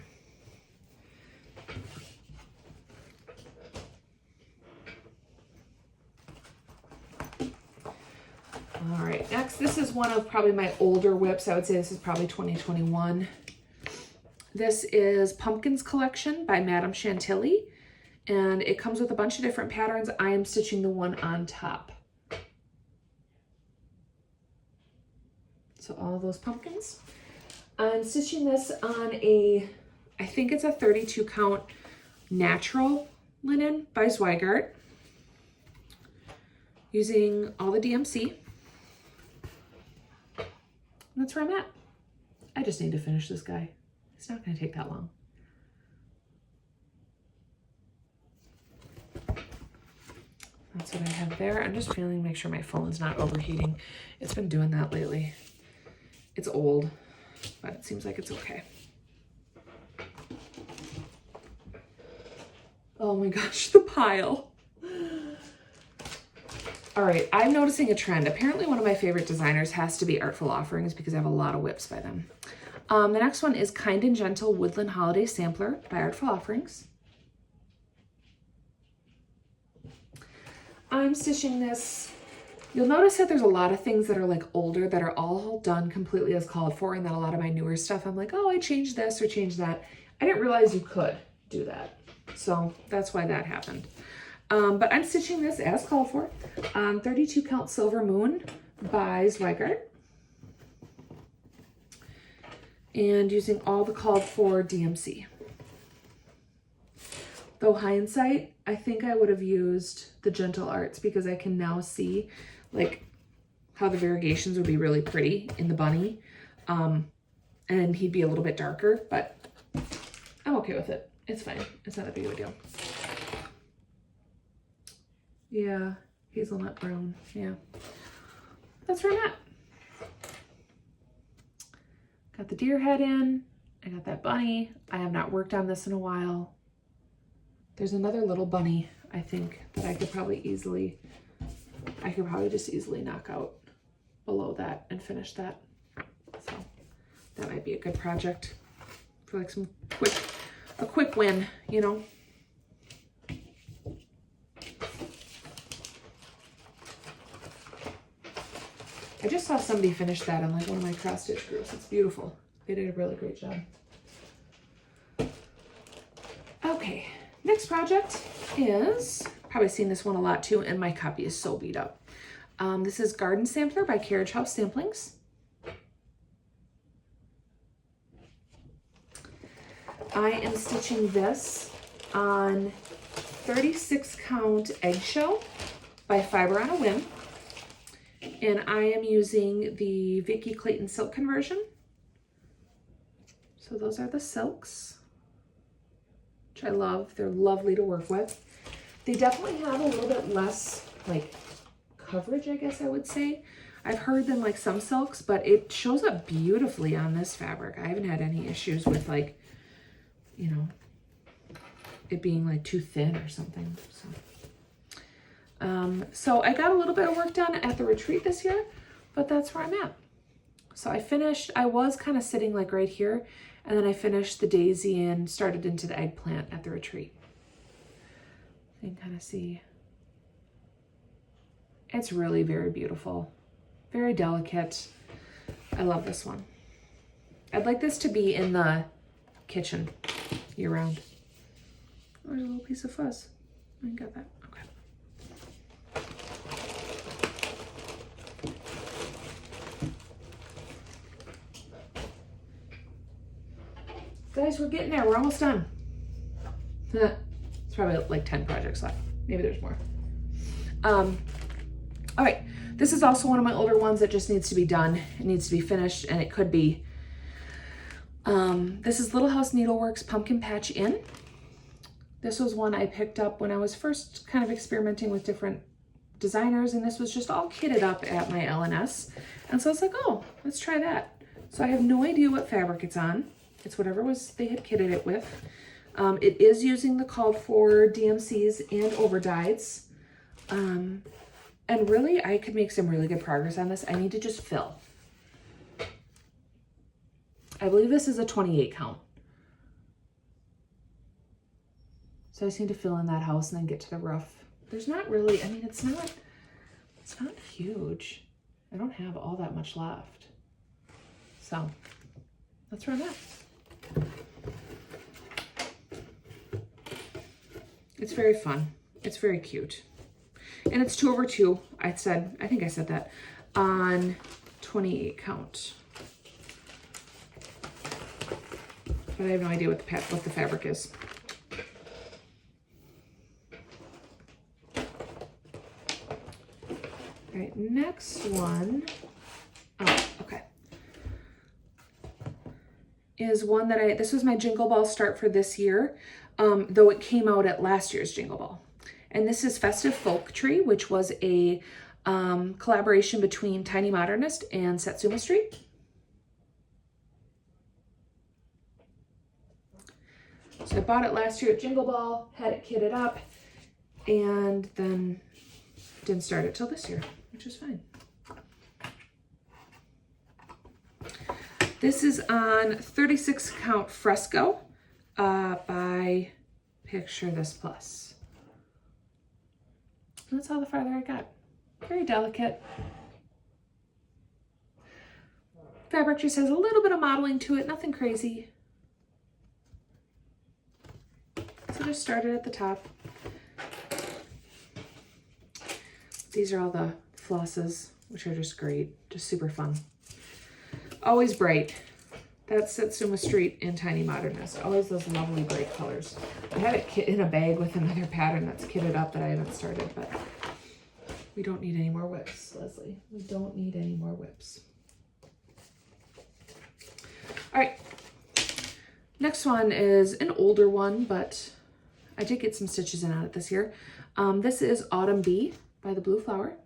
All right, next, this is one of probably my older WIPs. I would say this is probably 2021. This is Pumpkins Collection by Madame Chantilly, and it comes with a bunch of different patterns. I am stitching the one on top. So all those pumpkins. I'm stitching this on I think it's a 32 count natural linen by Zweigart, using all the DMC. And that's where I'm at. I just need to finish this guy. It's not going to take that long. That's what I have there. I'm just feeling, make sure my phone's not overheating. It's been doing that lately. It's old, but it seems like it's okay. Oh my gosh, the pile. All right, I'm noticing a trend. Apparently one of my favorite designers has to be Artful Offerings because I have a lot of WIPs by them. The next one is Kind and Gentle Woodland Holiday Sampler by Artful Offerings. I'm stitching this. You'll notice that there's a lot of things that are like older that are all done completely as called for, and then a lot of my newer stuff, I'm like, oh, I changed this or changed that. I didn't realize you could do that. So that's why that happened. But I'm stitching this as called for on 32 count Silver Moon by Zweigart. And using all the called for DMC. Though hindsight, I think I would have used the Gentle Arts because I can now see like how the variegations would be really pretty in the bunny. And he'd be a little bit darker, but I'm okay with it. It's fine. It's not a big of a deal. Yeah, hazelnut brown. Yeah, that's where I'm at. Got the deer head in. I got that bunny. I have not worked on this in a while. There's another little bunny, I think, that I could probably just easily knock out below that and finish that. So that might be a good project for like a quick win, you know. I just saw somebody finish that on like one of my cross stitch groups. It's beautiful. They did a really great job. Okay, next project is, probably seen this one a lot too, and my copy is so beat up. This is Garden Sampler by Carriage House Samplings. I am stitching this on 36 count Eggshell by Fiber on a Whim. And I am using the Vicki Clayton silk conversion. So those are the silks, which I love. They're lovely to work with. They definitely have a little bit less like coverage, I guess I would say. I've heard than like some silks, but it shows up beautifully on this fabric. I haven't had any issues with like, you know, it being like too thin or something. So I got a little bit of work done at the retreat this year, but that's where I'm at. So I was kind of sitting like right here, and then I finished the daisy and started into the eggplant at the retreat. You can kind of see. It's really very beautiful, very delicate. I love this one. I'd like this to be in the kitchen year round. Oh, there's a little piece of fuzz. I got that. Okay. Guys, we're getting there. We're almost done. It's probably like 10 projects left. Maybe there's more. All right. This is also one of my older ones that just needs to be done. It needs to be finished, and it could be. This is Little House Needleworks Pumpkin Patch Inn. This was one I picked up when I was first kind of experimenting with different designers, and this was just all kitted up at my LNS. And so I was like, oh, let's try that. So I have no idea what fabric it's on. It's whatever they had kitted it with. It is using the called for DMCs and overdyeds. And really, I could make some really good progress on this. I need to just fill. I believe this is a 28 count. So I just need to fill in that house and then get to the roof. There's not really, I mean, it's not huge. I don't have all that much left. So that's where I'm at. It's very fun. It's very cute. And it's 2/2. I think I said that on 28 count. But I have no idea what the fabric is. All right, next one. Oh, okay. Is one that this was my Jingle Ball start for this year, though it came out at last year's Jingle Ball. And this is Festive Folk Tree, which was a collaboration between Tiny Modernist and Satsuma Street. So I bought it last year at Jingle Ball, had it kitted up, and then didn't start it till this year, which is fine. This is on 36 count fresco by Picture This Plus. And that's all the farther I got. Very delicate. Fabric just has a little bit of modeling to it, nothing crazy. So just started at the top. These are all the flosses, which are just great, just super fun. Always bright. That's Satsuma Street and Tiny Modernist. Always those lovely bright colors. I have it in a bag with another pattern that's kitted up that I haven't started, but we don't need any more whips, Leslie. We don't need any more whips. All right. Next one is an older one, but I did get some stitches in on it this year. This is Autumn Bee by the Blue Flower.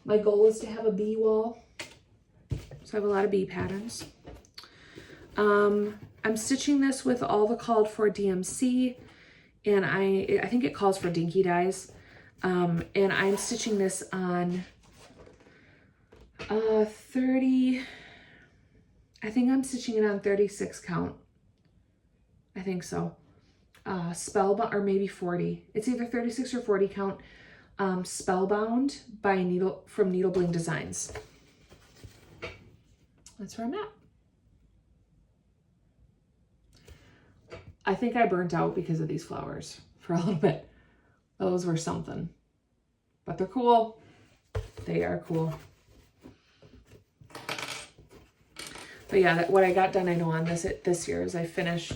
My goal is to have a bee wall, so I have a lot of bee patterns. I'm stitching this with all the called for DMC, and I think it calls for dinky dyes. And I'm stitching this on 30, I think I'm stitching it on 36 count. I think so. Spellbound, or maybe 40. It's either 36 or 40 count. Spellbound by from Needle Bling Designs. That's where I'm at. I think I burnt out because of these flowers for a little bit. Those were something, but they're cool. They are cool. But yeah, what I got done, I know on this year is I finished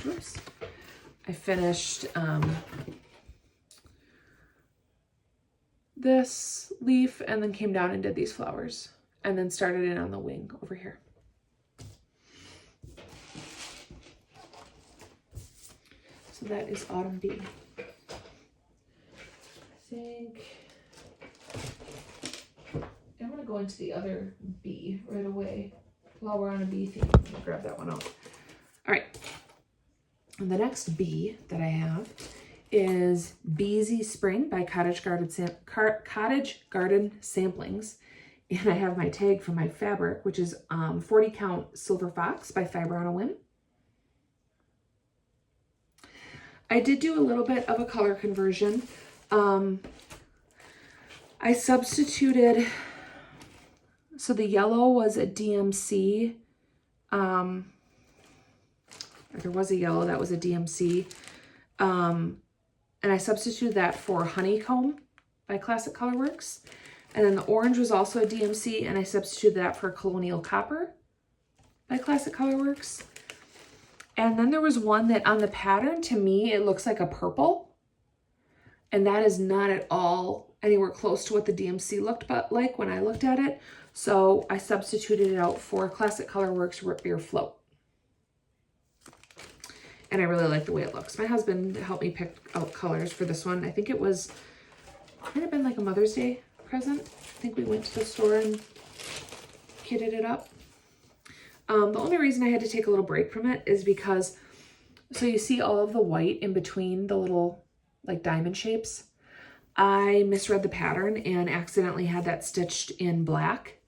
this leaf and then came down and did these flowers and then started in on the wing over here. So that is Autumn Bee. I think I'm gonna go into the other bee right away while we're on a bee theme. I'll grab that one out. All right. And the next bee that I have is Beesy Spring by Cottage Garden Samplings. And I have my tag for my fabric, which is 40 count Silver Fox by Fiber on a Whim. I did do a little bit of a color conversion. I substituted, so the yellow was a DMC. There was a yellow that was a DMC. And I substituted that for Honeycomb by Classic Colorworks. And then the orange was also a DMC, and I substituted that for Colonial Copper by Classic Colorworks. And then there was one that on the pattern, to me, it looks like a purple. And that is not at all anywhere close to what the DMC looked like when I looked at it. So I substituted it out for Classic Colorworks Root Beer Float. And I really like the way it looks. My husband helped me pick out colors for this one. I think it was, might have been like a Mother's Day present. I think we went to the store and kitted it up. The only reason I had to take a little break from it is because, so you see all of the white in between the little like diamond shapes. I misread the pattern and accidentally had that stitched in black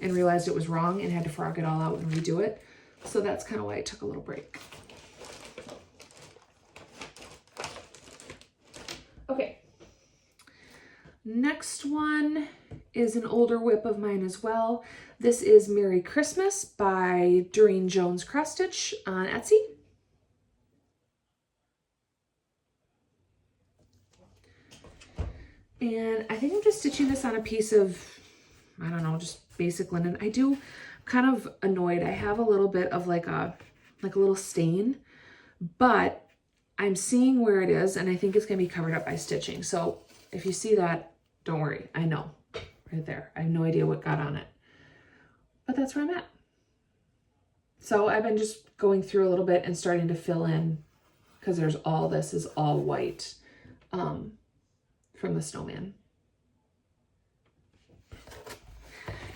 and realized it was wrong and had to frog it all out and redo it. So that's kind of why I took a little break. Okay. Next one is an older WIP of mine as well. This is Merry Christmas by Doreen Jones Cross Stitch on Etsy. And I think I'm just stitching this on a piece of, I don't know, just basic linen. I do kind of annoyed. I have a little bit of like a little stain, but I'm seeing where it is and I think it's gonna be covered up by stitching. So if you see that, don't worry, I know, right there. I have no idea what got on it, but that's where I'm at. So I've been just going through a little bit and starting to fill in because this is all white from the snowman.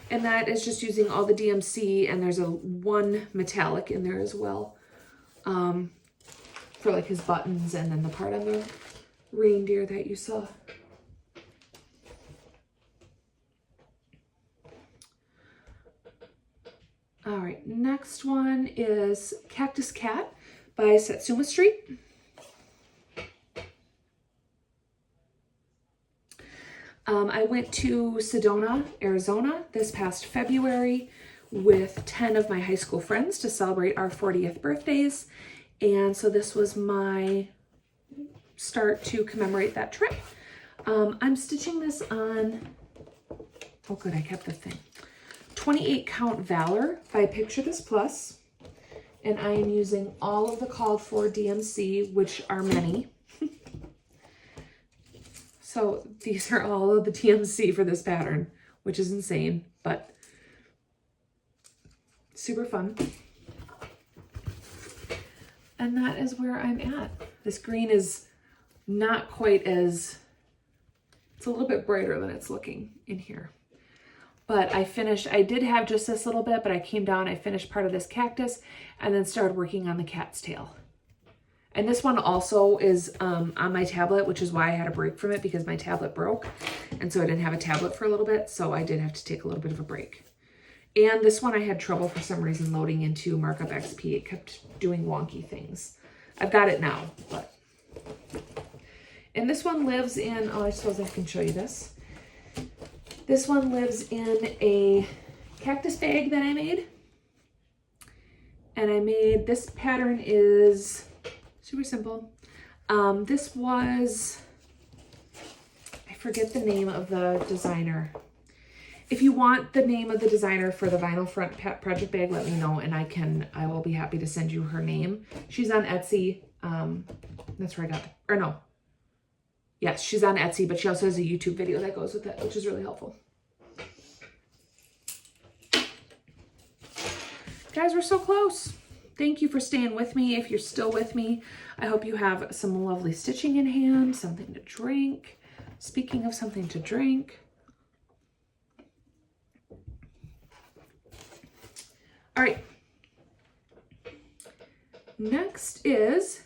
And that is just using all the DMC, and there's one metallic in there as well for like his buttons, and then the part on the reindeer that you saw. All right, next one is Cactus Cat by Satsuma Street. I went to Sedona, Arizona this past February with 10 of my high school friends to celebrate our 40th birthdays. And so this was my start to commemorate that trip. I'm stitching this on, oh good, I kept the thing. 28 count Valor by Picture This Plus. And I am using all of the called for DMC, which are many. So these are all of the DMC for this pattern, which is insane, but super fun. And that is where I'm at. This green is not quite as, it's a little bit brighter than it's looking in here. But I did have just this little bit, but I came down, I finished part of this cactus, and then started working on the cat's tail. And this one also is on my tablet, which is why I had a break from it, because my tablet broke. And so I didn't have a tablet for a little bit, so I did have to take a little bit of a break. And this one I had trouble for some reason loading into Markup XP. It kept doing wonky things. I've got it now, but. And this one lives in, oh, I suppose I can show you this. This one lives in a cactus bag that I made. And I made, this pattern is super simple. This was, I forget the name of the designer. If you want the name of the designer for the vinyl front project bag, let me know, and I will be happy to send you her name. She's on Etsy. That's where I got it. Or no. Yes, she's on Etsy, but she also has a YouTube video that goes with it, which is really helpful. Guys, we're so close. Thank you for staying with me. If you're still with me, I hope you have some lovely stitching in hand, something to drink. Speaking of something to drink. All right. Next is,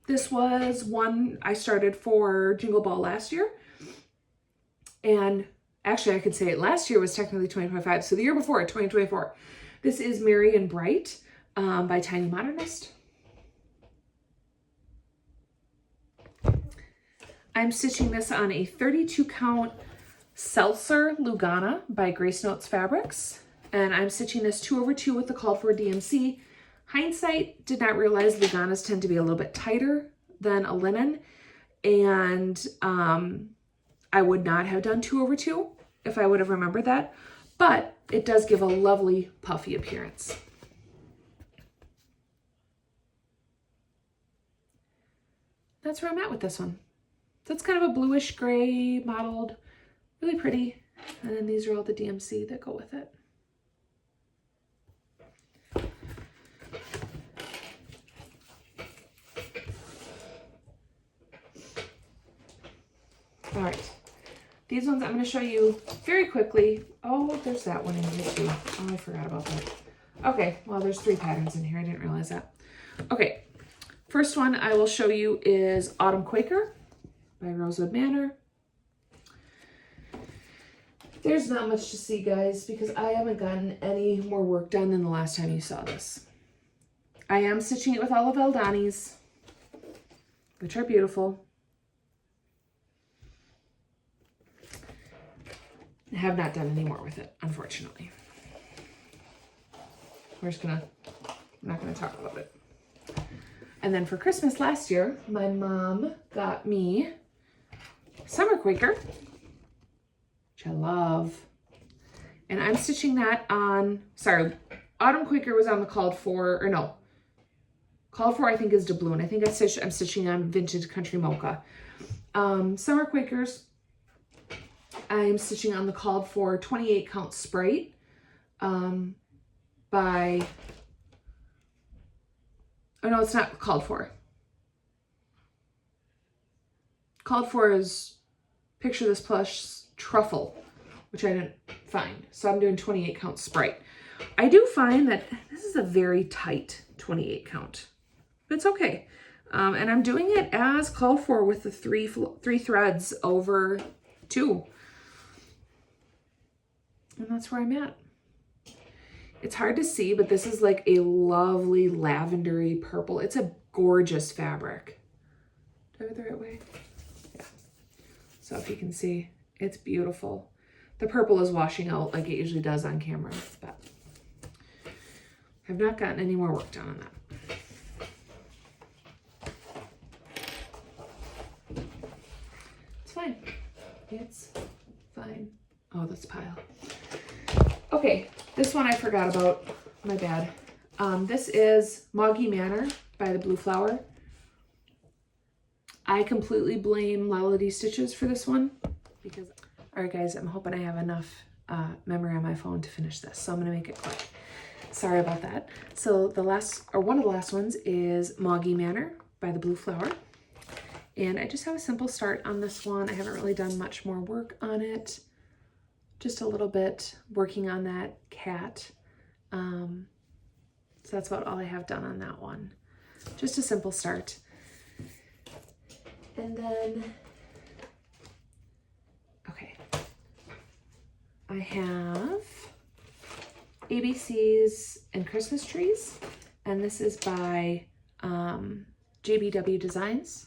this was one I started for Jingle Ball last year. And actually I could say last year was technically 2025. So the year before, 2024. This is Merry and Bright by Tiny Modernist. I'm stitching this on a 32 count Seltzer Lugana by Grace Notes Fabrics. And I'm stitching this 2/2 with the called for DMC. Hindsight, did not realize Luganas tend to be a little bit tighter than a linen. And I would not have done 2/2 if I would have remembered that. But it does give a lovely puffy appearance. That's where I'm at with this one. So it's kind of a bluish gray mottled, really pretty. And then these are all the DMC that go with it. All right, these ones I'm going to show you very quickly. Oh, there's that one in here too. Oh, I forgot about that. Okay, well, there's 3 patterns in here. I didn't realize that. Okay, first one I will show you is Autumn Quaker by Rosewood Manor. There's not much to see, guys, because I haven't gotten any more work done than the last time you saw this. I am stitching it with Olive Eldani's, which are beautiful. I have not done any more with it, unfortunately. I'm not gonna talk about it. And then for Christmas last year, my mom got me Summer Quaker, which I love. And I'm stitching that on, sorry, Autumn Quaker was on the called for, or no. Called for I think is doubloon. I think I'm stitching on Vintage Country Mocha. Summer Quakers, I'm stitching on the called for 28 count Sprite by, oh no, it's not called for. called for is Picture This Plush Truffle, which I didn't find. So I'm doing 28 count Sprite. I do find that this is a very tight 28 count, but it's okay. And I'm doing it as called for with the three threads over 2. And that's where I'm at. It's hard to see, but this is like a lovely lavendery purple. It's a gorgeous fabric. Do I have it the right way? Yeah. So if you can see, it's beautiful. The purple is washing out like it usually does on camera, but I've not gotten any more work done on that. It's fine. It's fine. Oh, this pile. Okay, this one I forgot about. My bad. This is Moggy Manor by the Blue Flower. I completely blame Lolity Stitches for this one because, all right guys, I'm hoping I have enough memory on my phone to finish this, so I'm gonna make it quick. Sorry about that. So the last, or one of the last ones is Moggy Manor by the Blue Flower. And I just have a simple start on this one. I haven't really done much more work on it. Just a little bit working on that cat. So that's about all I have done on that one. Just a simple start. And then, okay, I have ABCs and Christmas Trees, and this is by JBW Designs.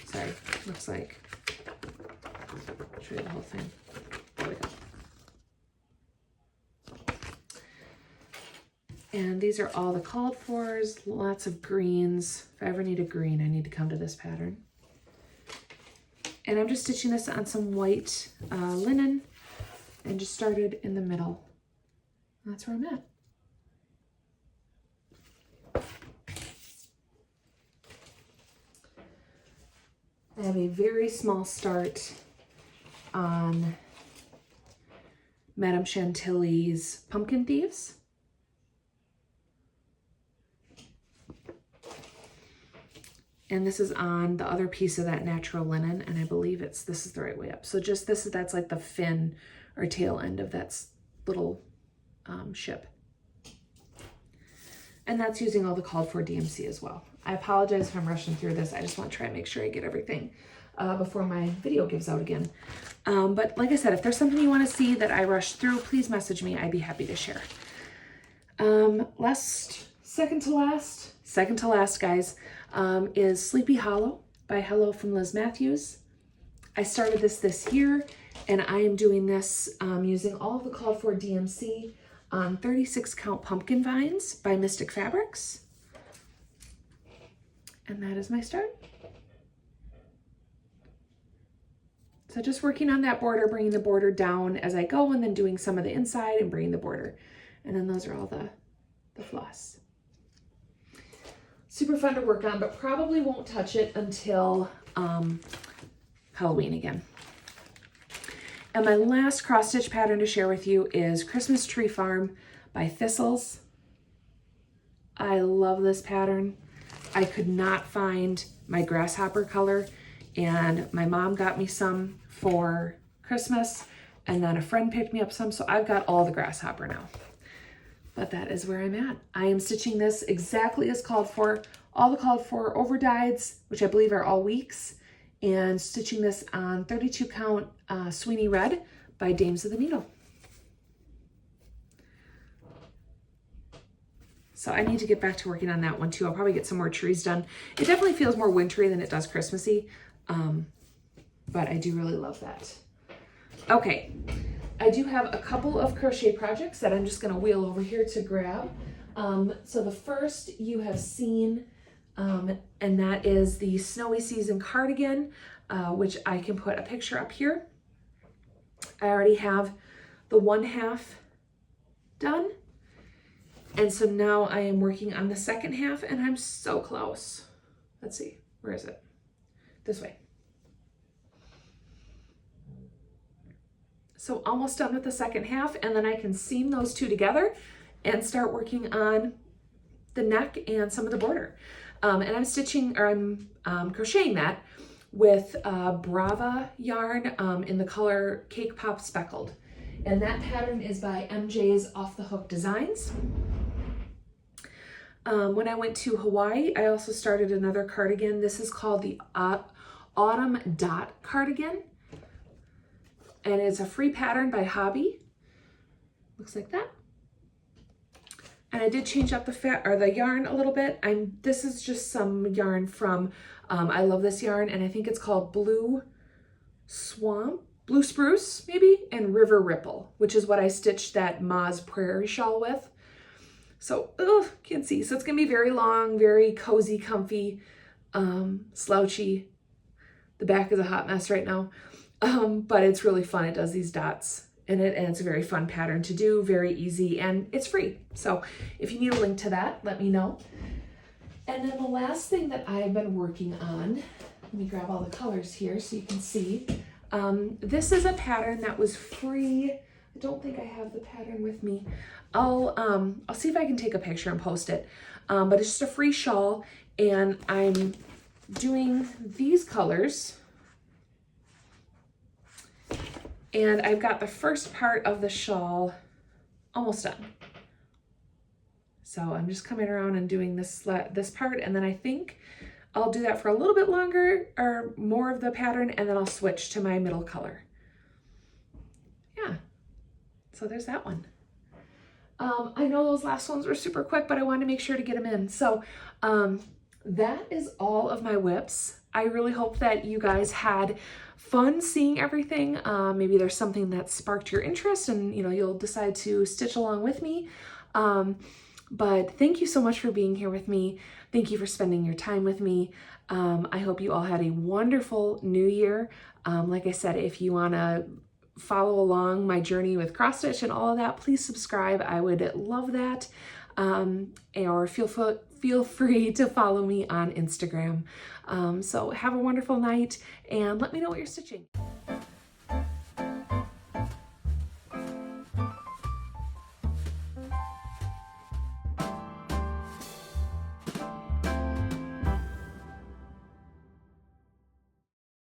Sorry, looks like, I'll show you the whole thing. There we go. And these are all the called fors, lots of greens. If I ever need a green, I need to come to this pattern. And I'm just stitching this on some white linen and just started in the middle. That's where I'm at. I have a very small start on Madame Chantilly's Pumpkin Thieves. And this is on the other piece of that natural linen, and I believe this is the right way up. So just this, that's like the fin or tail end of that little ship. And that's using all the called for DMC as well. I apologize if I'm rushing through this. I just want to try and make sure I get everything before my video gives out again. But like I said, if there's something you want to see that I rushed through, please message me. I'd be happy to share. Second to last, guys, is Sleepy Hollow by Hello from Liz Matthews. I started this year, and I am doing this using all of the called for DMC on 36 count pumpkin vines by Mystic Fabrics. And that is my start. So just working on that border, bringing the border down as I go, and then doing some of the inside and bringing the border. And then those are all the floss. Super fun to work on, but probably won't touch it until Halloween again. And my last cross stitch pattern to share with you is Christmas Tree Farm by Thistles. I love this pattern. I could not find my grasshopper color, and my mom got me some for Christmas, and then a friend picked me up some, so I've got all the grasshopper now. But that is where I'm at. I am stitching this exactly as called for, all the called for overdyeds, which I believe are all weeks, and stitching this on 32 count Sweeney Red by Dames of the Needle. So I need to get back to working on that one too. I'll probably get some more trees done. It definitely feels more wintry than it does Christmassy, but I do really love that. Okay, I do have a couple of crochet projects that I'm just gonna wheel over here to grab. So the first you have seen, and that is the Snowy Season cardigan, which I can put a picture up here. I already have the 1/2 done. And so now I am working on the second half, and I'm so close. Let's see, where is it? This way. So almost done with the second half, and then I can seam those two together and start working on the neck and some of the border. And I'm stitching, or I'm crocheting that with Brava yarn in the color Cake Pop Speckled. And that pattern is by MJ's Off the Hook Designs. When I went to Hawaii, I also started another cardigan. This is called the Autumn Dot Cardigan. And it's a free pattern by Hobby. Looks like that. And I did change up the yarn a little bit. This is just some yarn from, I love this yarn, and I think it's called Blue Spruce maybe, and River Ripple, which is what I stitched that Ma's Prairie shawl with. So, can't see. So it's gonna be very long, very cozy, comfy, slouchy. The back is a hot mess right now, but it's really fun. It does these dots in it, and it's a very fun pattern to do, very easy, and it's free. So if you need a link to that, let me know. And then the last thing that I've been working on, let me grab all the colors here so you can see. This is a pattern that was free. I don't think I have the pattern with me. I'll see if I can take a picture and post it. But it's just a free shawl, and I'm doing these colors. And I've got the first part of the shawl almost done. So I'm just coming around and doing this part, and then I think I'll do that for a little bit longer or more of the pattern, and then I'll switch to my middle color. Yeah, so there's that one. I know those last ones were super quick, but I wanted to make sure to get them in. So that is all of my WIPs. I really hope that you guys had fun seeing everything. Maybe there's something that sparked your interest, and you'll decide to stitch along with me. But thank you so much for being here with me. Thank you for spending your time with me. I hope you all had a wonderful new year. Like I said, if you want to follow along my journey with cross stitch and all of that, please subscribe. I would love that. Or feel free to follow me on Instagram. So have a wonderful night, and let me know what you're stitching.